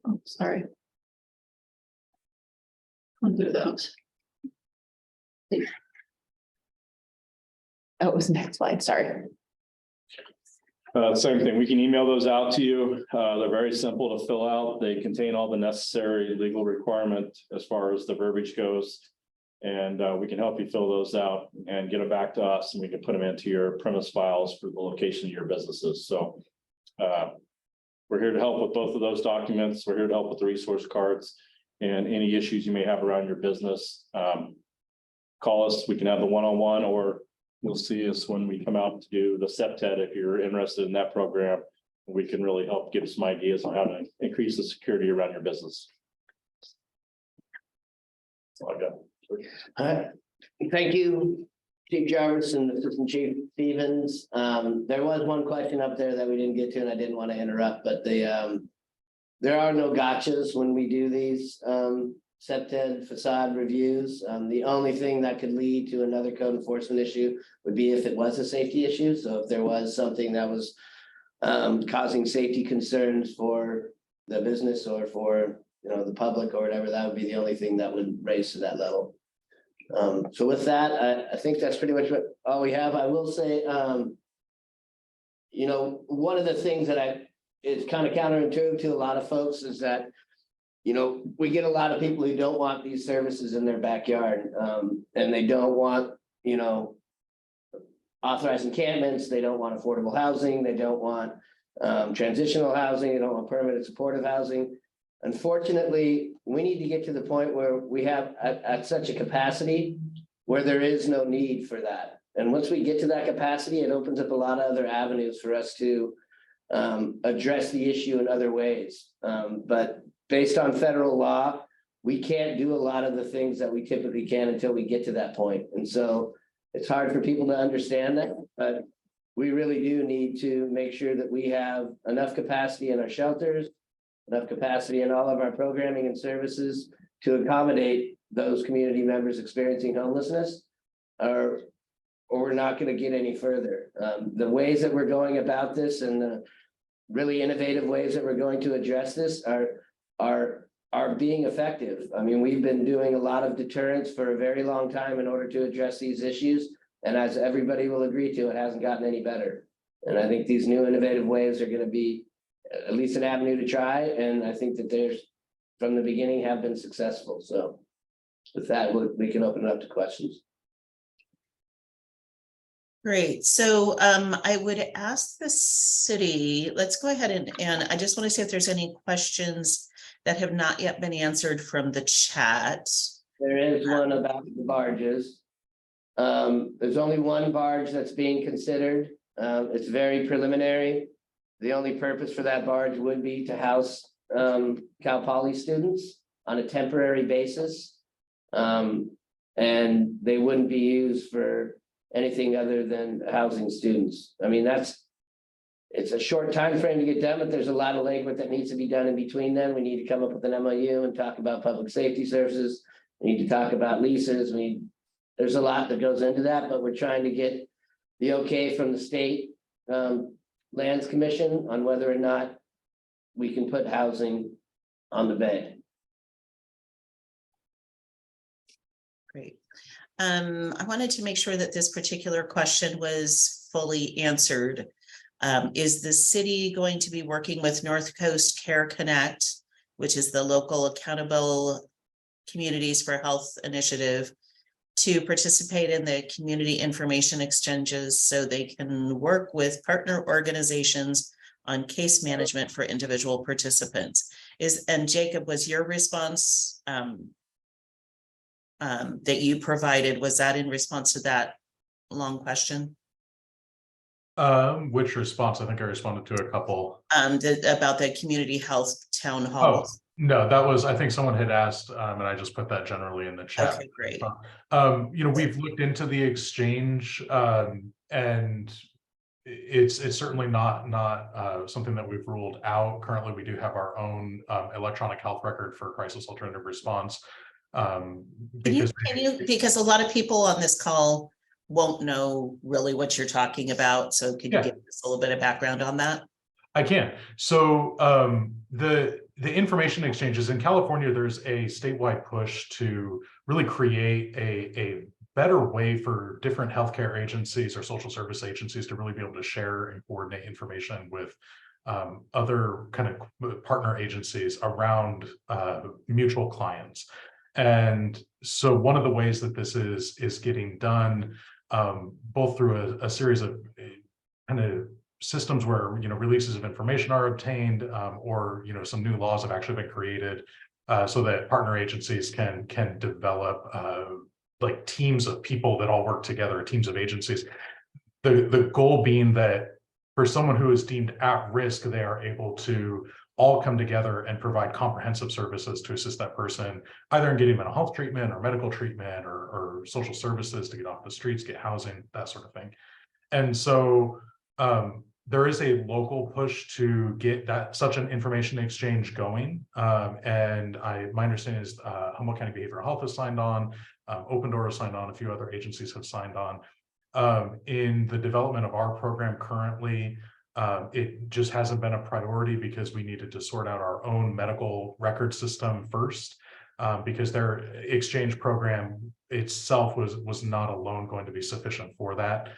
Oh, sorry. I'll do those. Oh, it was next slide, sorry. Same thing, we can email those out to you. They're very simple to fill out. They contain all the necessary legal requirement as far as the verbiage goes. And we can help you fill those out and get them back to us, and we can put them into your premise files for the location of your businesses. So we're here to help with both of those documents. We're here to help with the resource cards and any issues you may have around your business. Call us, we can have the one-on-one, or you'll see us when we come out to do the SEPTED if you're interested in that program. We can really help give some ideas on how to increase the security around your business. That's all I got. All right, thank you, Chief Jarvis and Assistant Chief Stevens. There was one question up there that we didn't get to, and I didn't want to interrupt, but there are no gotchas when we do these SEPTED facade reviews. The only thing that could lead to another code enforcement issue would be if it was a safety issue. So if there was something that was causing safety concerns for the business or for the public or whatever, that would be the only thing that would raise to that level. So with that, I think that's pretty much all we have. I will say, one of the things that it's kind of counterintuitive to a lot of folks is that, we get a lot of people who don't want these services in their backyard, and they don't want, authorized encampments. They don't want affordable housing. They don't want transitional housing. They don't want permanent supportive housing. Unfortunately, we need to get to the point where we have at such a capacity where there is no need for that. And once we get to that capacity, it opens up a lot of other avenues for us to address the issue in other ways. But based on federal law, we can't do a lot of the things that we typically can until we get to that point. And so it's hard for people to understand that, but we really do need to make sure that we have enough capacity in our shelters, enough capacity in all of our programming and services to accommodate those community members experiencing homelessness, or we're not going to get any further. The ways that we're going about this and the really innovative ways that we're going to address this are being effective. I mean, we've been doing a lot of deterrence for a very long time in order to address these issues. And as everybody will agree to, it hasn't gotten any better. And I think these new innovative ways are going to be at least an avenue to try. And I think that there's, from the beginning, have been successful. So with that, we can open it up to questions. Great. So I would ask the city, let's go ahead and I just want to see if there's any questions that have not yet been answered from the chat. There is one about the barges. There's only one barge that's being considered. It's very preliminary. The only purpose for that barge would be to house Cal Poly students on a temporary basis. And they wouldn't be used for anything other than housing students. I mean, it's a short time frame to get done, but there's a lot of legwork that needs to be done in between then. We need to come up with an MOU and talk about public safety services. We need to talk about leases. There's a lot that goes into that, but we're trying to get the okay from the state lands commission on whether or not we can put housing on the bay. Great. I wanted to make sure that this particular question was fully answered. Is the city going to be working with North Coast Care Connect, which is the local accountable communities for health initiative, to participate in the community information exchanges so they can work with partner organizations on case management for individual participants? And Jacob, was your response that you provided, was that in response to that long question? Which response? I think I responded to a couple. About the community health town hall. Oh, no, that was, I think someone had asked, and I just put that generally in the chat. Okay, great. We've looked into the exchange, and it's certainly not something that we've ruled out. Currently, we do have our own electronic health record for crisis alternative response. Because Because a lot of people on this call won't know really what you're talking about. So can you give us a little bit of background on that? I can. So the information exchanges in California, there's a statewide push to really create a better way for different healthcare agencies or social service agencies to really be able to share and coordinate information with other kind of partner agencies around mutual clients. And so one of the ways that this is getting done, both through a series of kind of systems where releases of information are obtained, or some new laws have actually been created, so that partner agencies can develop like teams of people that all work together, teams of agencies. The goal being that for someone who is deemed at risk, they are able to all come together and provide comprehensive services to assist that person, either in getting mental health treatment or medical treatment or social services to get off the streets, get housing, that sort of thing. And so there is a local push to get such an information exchange going. And my understanding is Humboldt County Behavioral Health has signed on, Open Door has signed on, a few other agencies have signed on. In the development of our program currently, it just hasn't been a priority because we needed to sort out our own medical record system first, because their exchange program itself was not alone going to be sufficient for that.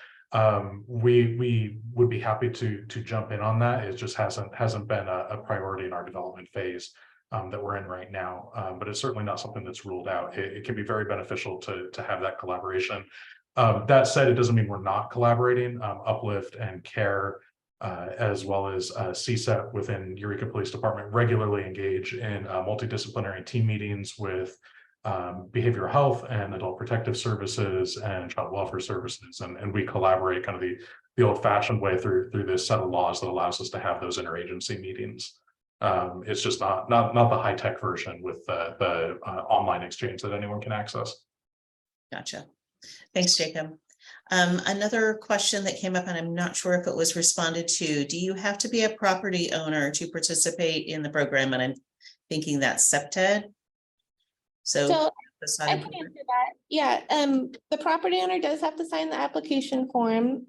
We would be happy to jump in on that. It just hasn't been a priority in our development phase that we're in right now, but it's certainly not something that's ruled out. It can be very beneficial to have that collaboration. That said, it doesn't mean we're not collaborating. Uplift and CARE, as well as CSEP within Eureka Police Department, regularly engage in multidisciplinary team meetings with behavioral health and adult protective services and child welfare services, and we collaborate kind of the old-fashioned way through this set of laws that allows us to have those interagency meetings. It's just not the high-tech version with the online exchange that anyone can access. Gotcha. Thanks, Jacob. Another question that came up, and I'm not sure if it was responded to: do you have to be a property owner to participate in the program? And I'm thinking that's SEPTED. So I can answer that. Yeah, the property owner does have to sign the application form.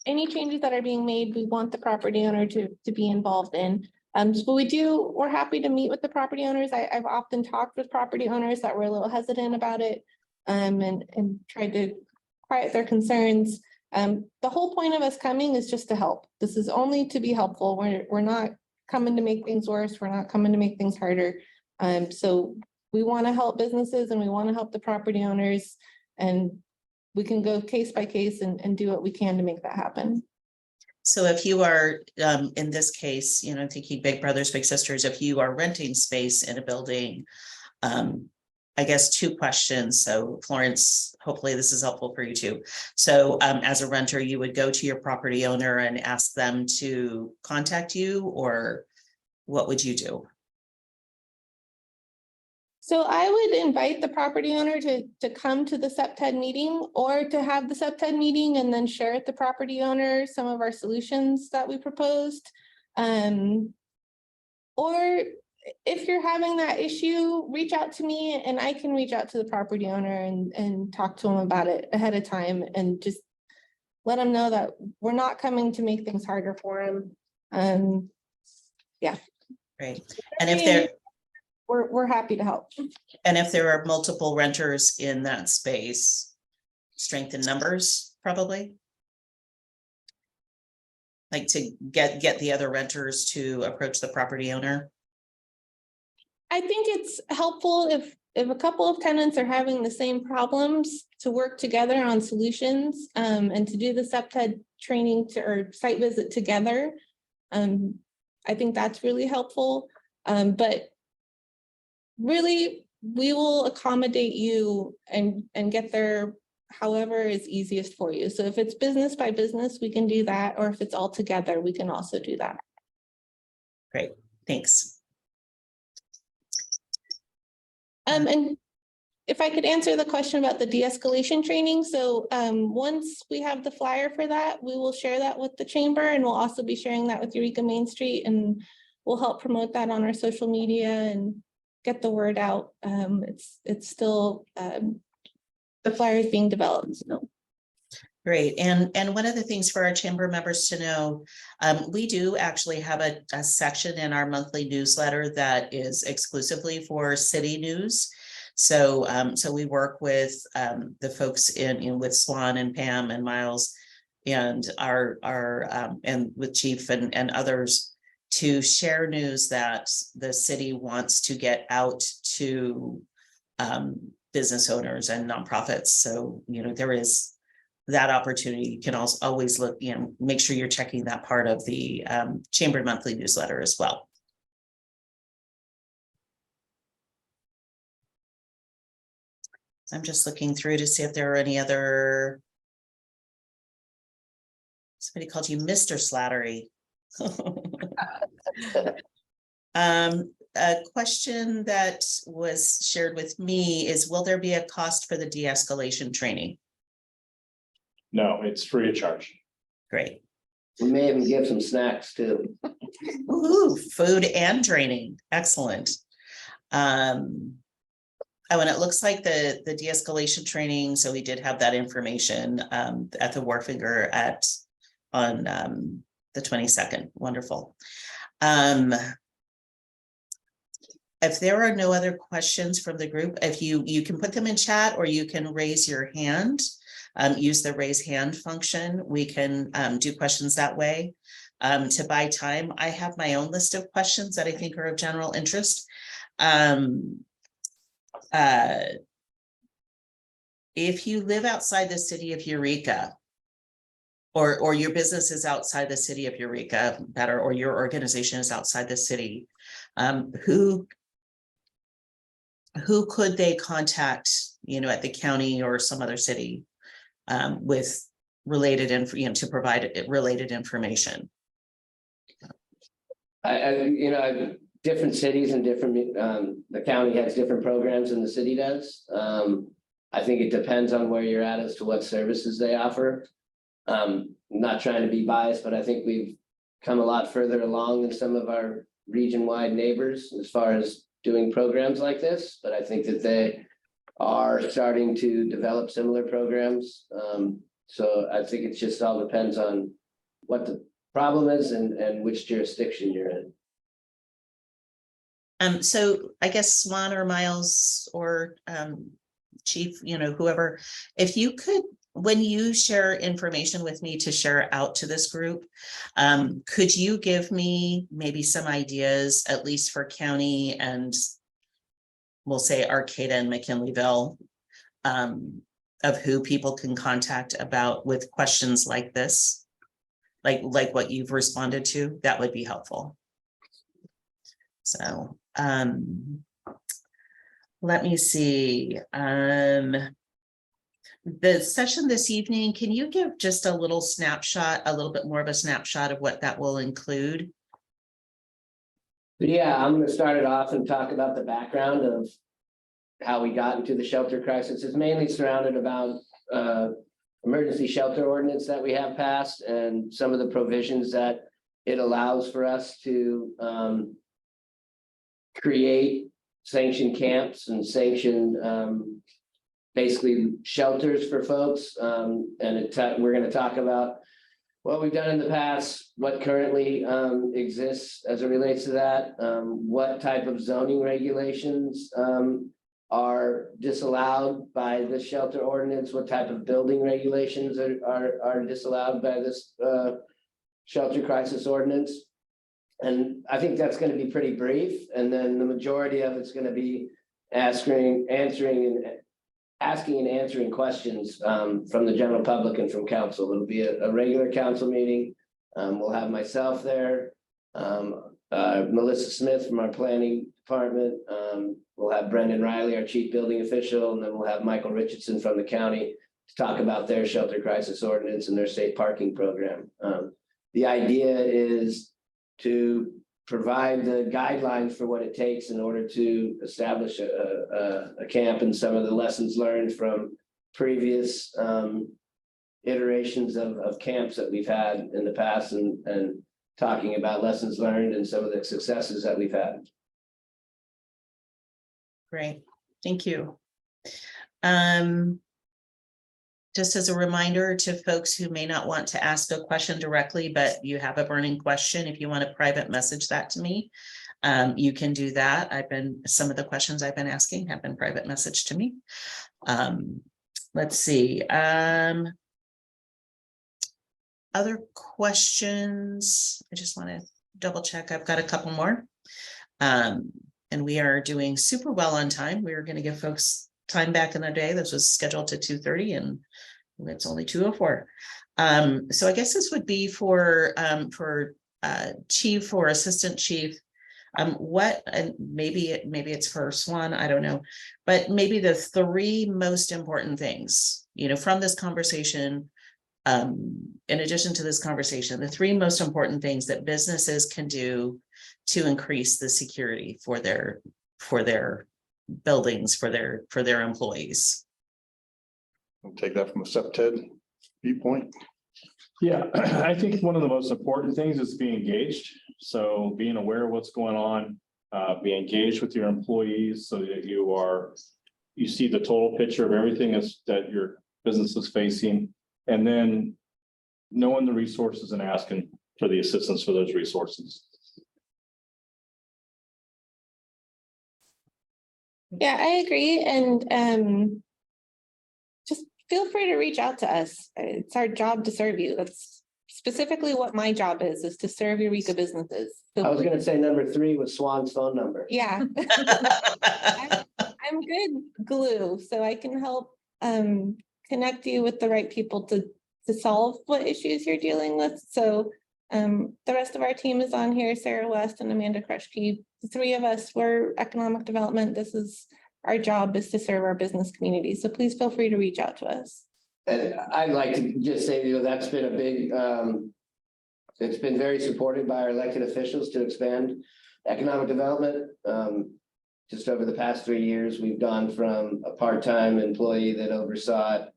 Any changes that are being made, we want the property owner to be involved in. But we're happy to meet with the property owners. I've often talked with property owners that were a little hesitant about it, and tried to quiet their concerns. The whole point of us coming is just to help. This is only to be helpful. We're not coming to make things worse. We're not coming to make things harder. So we want to help businesses and we want to help the property owners, and we can go case by case and do what we can to make that happen. So if you are, in this case, thinking big brothers, big sisters, if you are renting space in a building, I guess two questions. So Florence, hopefully this is helpful for you too. So as a renter, you would go to your property owner and ask them to contact you, or what would you do? So I would invite the property owner to come to the SEPTED meeting, or to have the SEPTED meeting and then share with the property owner some of our solutions that we proposed. Or if you're having that issue, reach out to me and I can reach out to the property owner and talk to them about it ahead of time, and just let them know that we're not coming to make things harder for them. Yeah. Great. And if they're we're happy to help. And if there are multiple renters in that space, strengthen numbers, probably. Like to get the other renters to approach the property owner. I think it's helpful if a couple of tenants are having the same problems to work together on solutions, and to do the SEPTED training or site visit together. I think that's really helpful. But really, we will accommodate you and get there however is easiest for you. So if it's business by business, we can do that. Or if it's all together, we can also do that. Great, thanks. And if I could answer the question about the de-escalation training. So once we have the flyer for that, we will share that with the chamber, and we'll also be sharing that with Eureka Main Street, and we'll help promote that on our social media and get the word out. It's still, the flyer is being developed. So. Great. And one of the things for our chamber members to know, we do actually have a section in our monthly newsletter that is exclusively for city news. So we work with the folks with Swan and Pam and Miles and our and with Chief and others to share news that the city wants to get out to business owners and nonprofits. So, there is that opportunity. You can also always look, make sure you're checking that part of the chamber monthly newsletter as well. I'm just looking through to see if there are any other. Somebody called you Mr. Slattery. A question that was shared with me is, will there be a cost for the de-escalation training? No, it's free of charge. Great. We may even give some snacks too. Ooh, food and training. Excellent. Oh, and it looks like the de-escalation training. So we did have that information at the Wharfinger on the 22nd. Wonderful. If there are no other questions from the group, if you can put them in chat, or you can raise your hand, use the raise hand function. We can do questions that way. To buy time, I have my own list of questions that I think are of general interest. If you live outside the city of Eureka, or your business is outside the city of Eureka, or your organization is outside the city, who could they contact, at the county or some other city with related to provide related information? Different cities and different, the county has different programs than the city does. I think it depends on where you're at as to what services they offer. I'm not trying to be biased, but I think we've come a lot further along than some of our region-wide neighbors as far as doing programs like this, but I think that they are starting to develop similar programs. So I think it just all depends on what the problem is and which jurisdiction you're in. So I guess Swan or Miles or Chief, whoever, if you could, when you share information with me to share out to this group, could you give me maybe some ideas, at least for county and we'll say Arcata and McKinleyville, of who people can contact with questions like this, like what you've responded to? That would be helpful. So let me see. The session this evening, can you give just a little bit more of a snapshot of what that will include? Yeah, I'm going to start it off and talk about the background of how we got into the shelter crisis. It's mainly surrounded about emergency shelter ordinance that we have passed and some of the provisions that it allows for us to create sanctioned camps and sanctioned basically shelters for folks. And we're going to talk about what we've done in the past, what currently exists as it relates to that, what type of zoning regulations are disallowed by the shelter ordinance, what type of building regulations are disallowed by this shelter crisis ordinance. And I think that's going to be pretty brief, and then the majority of it's going to be asking and answering questions from the general public and from council. It'll be a regular council meeting. We'll have myself there, Melissa Smith from our planning department. We'll have Brendan Riley, our chief building official, and then we'll have Michael Richardson from the county to talk about their shelter crisis ordinance and their state parking program. The idea is to provide the guidelines for what it takes in order to establish a camp, and some of the lessons learned from previous iterations of camps that we've had in the past, and talking about lessons learned and some of the successes that we've had. Great, thank you. Just as a reminder to folks who may not want to ask a question directly, but you have a burning question, if you want to private message that to me, you can do that. Some of the questions I've been asking have been private message to me. Let's see. Other questions? I just want to double check. I've got a couple more. And we are doing super well on time. We were going to give folks time back in the day. This was scheduled to 2:30 and it's only 2:04. So I guess this would be for chief or assistant chief. What, and maybe it's for Swan, I don't know, but maybe the three most important things, from this conversation, in addition to this conversation, the three most important things that businesses can do to increase the security for their buildings, for their employees. We'll take that from a SEPTED viewpoint. Yeah, I think one of the most important things is being engaged. So being aware of what's going on, be engaged with your employees so that you see the total picture of everything that your business is facing, and then knowing the resources and asking for the assistance for those resources. Yeah, I agree. And just feel free to reach out to us. It's our job to serve you. That's specifically what my job is to serve Eureka businesses. So I was going to say number 3 was Swan's phone number. yeah. I'm good glue, so I can help connect you with the right people to solve what issues you're dealing with. So the rest of our team is on here, Sarah West and Amanda Krushke. The three of us, we're economic development. This is our job, is to serve our business community. So please feel free to reach out to us. And I'd like to just say, that's been a big, it's been very supported by our elected officials to expand economic development. Just over the past 3 years, we've gone from a part-time employee that oversaw it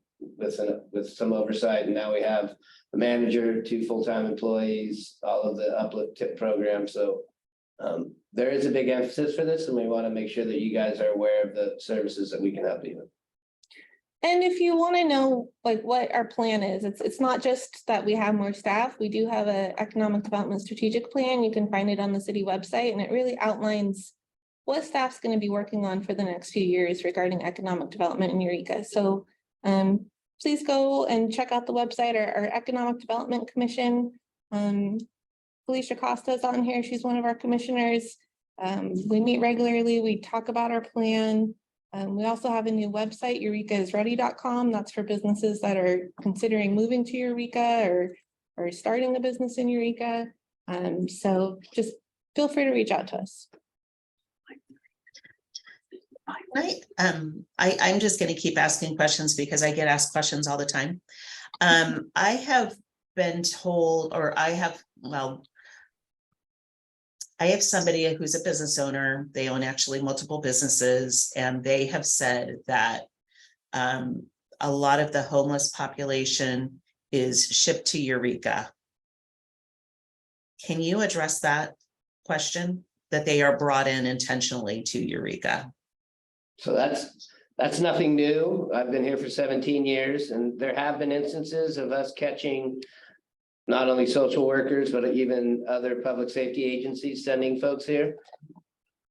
with some oversight, and now we have a manager, 2 full-time employees, all of the uplift tip program. So there is a big emphasis for this, and we want to make sure that you guys are aware of the services that we can help you with. And if you want to know what our plan is, it's not just that we have more staff. We do have an economic development strategic plan. You can find it on the city website, and it really outlines what staff's going to be working on for the next few years regarding economic development in Eureka. So please go and check out the website. Our Economic Development Commission. Felicia Costa is on here. She's one of our commissioners. We meet regularly. We talk about our plan. We also have a new website, eurekaisready.com. That's for businesses that are considering moving to Eureka or starting a business in Eureka. So just feel free to reach out to us. Right. I'm just going to keep asking questions because I get asked questions all the time. I have been told, or I have somebody who's a business owner. They own actually multiple businesses, and they have said that a lot of the homeless population is shipped to Eureka. Can you address that question, that they are brought in intentionally to Eureka? So that's nothing new. I've been here for 17 years, and there have been instances of us catching not only social workers, but even other public safety agencies sending folks here.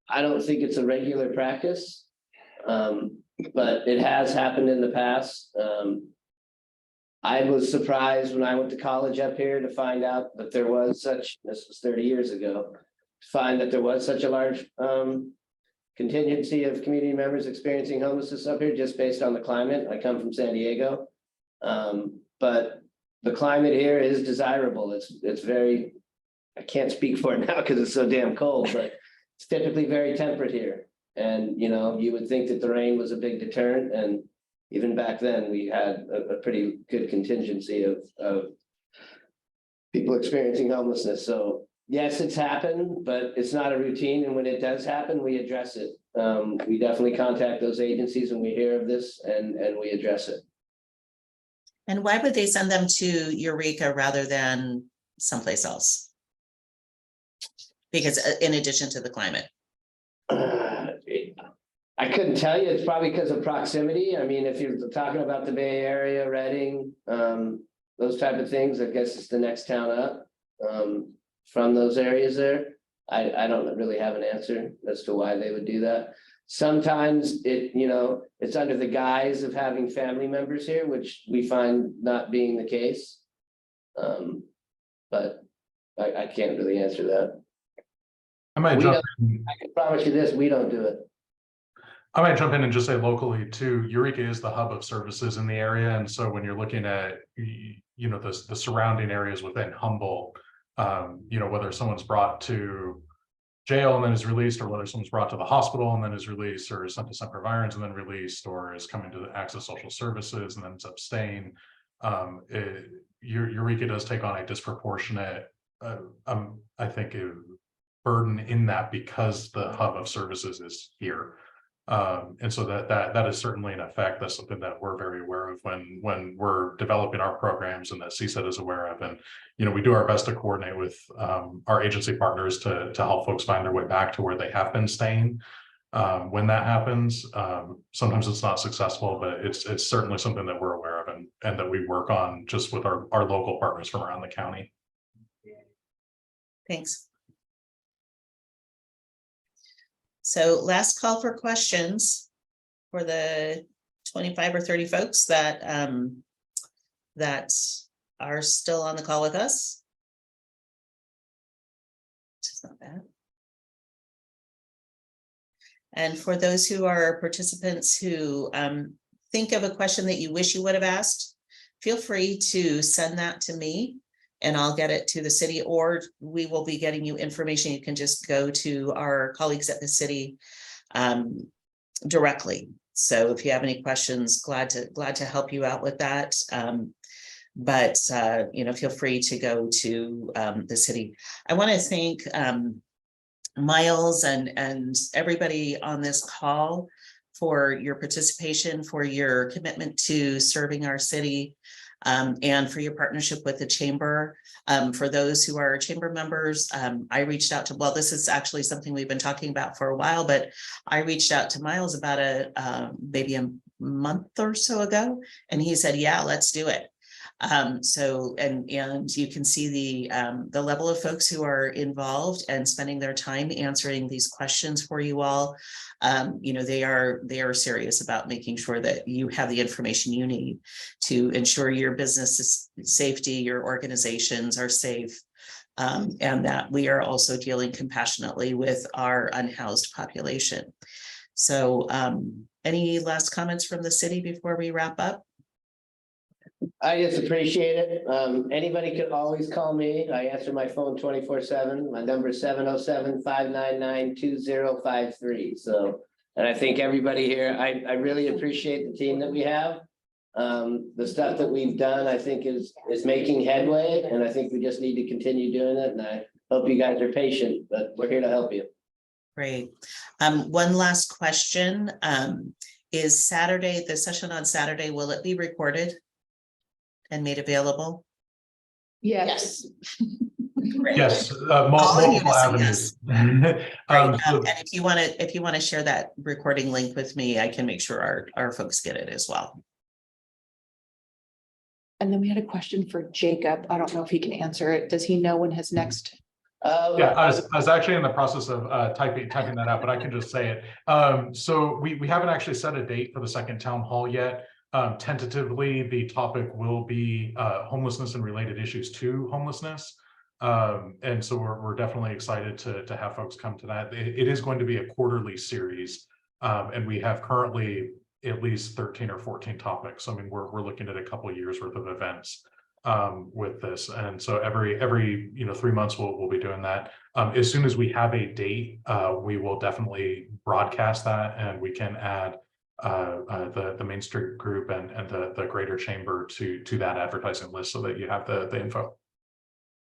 I don't think it's a regular practice, but it has happened in the past. I was surprised when I went to college up here to find out that there was such, this was 30 years ago, to find that there was such a large contingency of community members experiencing homelessness up here just based on the climate. I come from San Diego. But the climate here is desirable. It's very, I can't speak for it now because it's so damn cold, but it's typically very temperate here. And, you know, you would think that the rain was a big deterrent, and even back then, we had a pretty good contingency of people experiencing homelessness. So yes, it's happened, but it's not a routine. And when it does happen, we address it. We definitely contact those agencies when we hear of this, and we address it. And why would they send them to Eureka rather than someplace else? Because in addition to the climate. I couldn't tell you. It's probably because of proximity. I mean, if you're talking about the Bay Area, Redding, those type of things, I guess it's the next town up from those areas there. I don't really have an answer as to why they would do that. Sometimes it's under the guise of having family members here, which we find not being the case. But I can't really answer that. I might jump in. I can promise you this, we don't do it. I might jump in and just say locally too, Eureka is the hub of services in the area. And so when you're looking at, the surrounding areas within Humboldt, whether someone's brought to jail and then is released, or whether someone's brought to the hospital and then is released, or is sent to Semper Virens and then released, or is coming to the access social services and then is abstained, Eureka does take on a disproportionate, I think, burden in that, because the hub of services is here. And so that is certainly an effect. That's something that we're very aware of when we're developing our programs, and that CSET is aware of. And we do our best to coordinate with our agency partners to help folks find their way back to where they have been staying. When that happens, sometimes it's not successful, but it's certainly something that we're aware of and that we work on just with our local partners from around the county. Thanks. So last call for questions for the 25 or 30 folks that are still on the call with us. It's not bad. And for those who are participants who think of a question that you wish you would have asked, feel free to send that to me and I'll get it to the city, or we will be getting you information. You can just go to our colleagues at the city directly. So if you have any questions, glad to help you out with that. But feel free to go to the city. I want to thank Miles and everybody on this call for your participation, for your commitment to serving our city, and for your partnership with the chamber. For those who are chamber members, I reached out to, well, this is actually something we've been talking about for a while, but I reached out to Miles about maybe a month or so ago, and he said, yeah, let's do it. So you can see the level of folks who are involved and spending their time answering these questions for you all. They are serious about making sure that you have the information you need to ensure your business safety, your organizations are safe, and that we are also dealing compassionately with our unhoused population. So any last comments from the city before we wrap up? I just appreciate it. Anybody can always call me. I answer my phone 24/7. My number is 707-599-2053. So, and I think everybody here, I really appreciate the team that we have. The stuff that we've done, I think is making headway, and I think we just need to continue doing it. And I hope you guys are patient, but we're here to help you. Great. One last question. Is Saturday, the session on Saturday, will it be recorded and made available? Yes. Yes, All multiple unison, avenues. Right. So- And if you want to share that recording link with me, I can make sure our folks get it as well. And then we had a question for Jacob. I don't know if he can answer it. Does he know when his next? Yeah, I was actually in the process of typing that out, but I can just say it. So we haven't actually set a date for the second town hall yet. Tentatively, the topic will be homelessness and related issues to homelessness. And so we're definitely excited to have folks come to that. It is going to be a quarterly series. And we have currently at least 13 or 14 topics. I mean, we're looking at a couple of years worth of events with this. And so every 3 months we'll be doing that. As soon as we have a date, we will definitely broadcast that, and we can add the Main Street group and the greater chamber to that advertising list so that you have the info.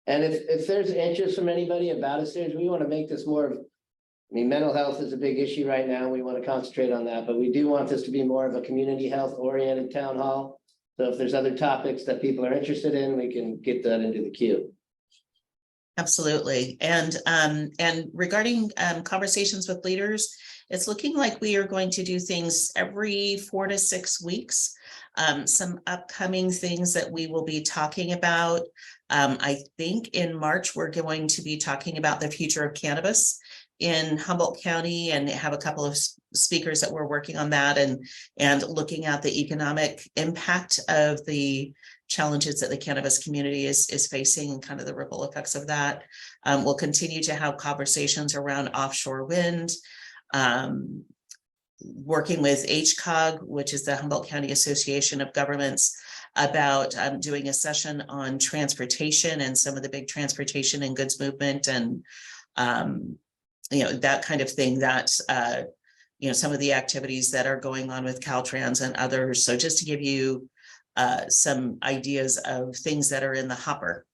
And if there's interest from anybody about a series, we want to make this more of, I mean, mental health is a big issue right now. We want to concentrate on that, but we do want this to be more of a community health oriented town hall. So if there's other topics that people are interested in, we can get that into the queue. Absolutely. And regarding conversations with leaders, it's looking like we are going to do things every 4 to 6 weeks. Some upcoming things that we will be talking about. I think in March, we're going to be talking about the future of cannabis in Humboldt County, and have a couple of speakers that we're working on that and looking at the economic impact of the challenges that the cannabis community is facing and kind of the ripple effects of that. We'll continue to have conversations around offshore wind, working with HCOG, which is the Humboldt County Association of Governments, about doing a session on transportation and some of the big transportation and goods movement and that kind of thing, that some of the activities that are going on with Caltrans and others. So just to give you some ideas of things that are in the hopper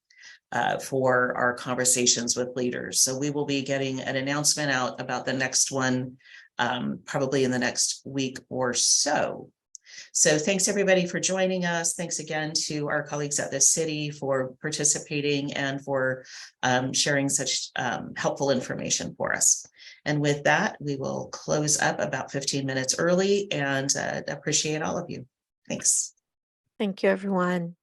for our conversations with leaders. So we will be getting an announcement out about the next one probably in the next week or so. So thanks everybody for joining us. Thanks again to our colleagues at the city for participating and for sharing such helpful information for us. And with that, we will close up about 15 minutes early and appreciate all of you. Thanks. Thank you, everyone.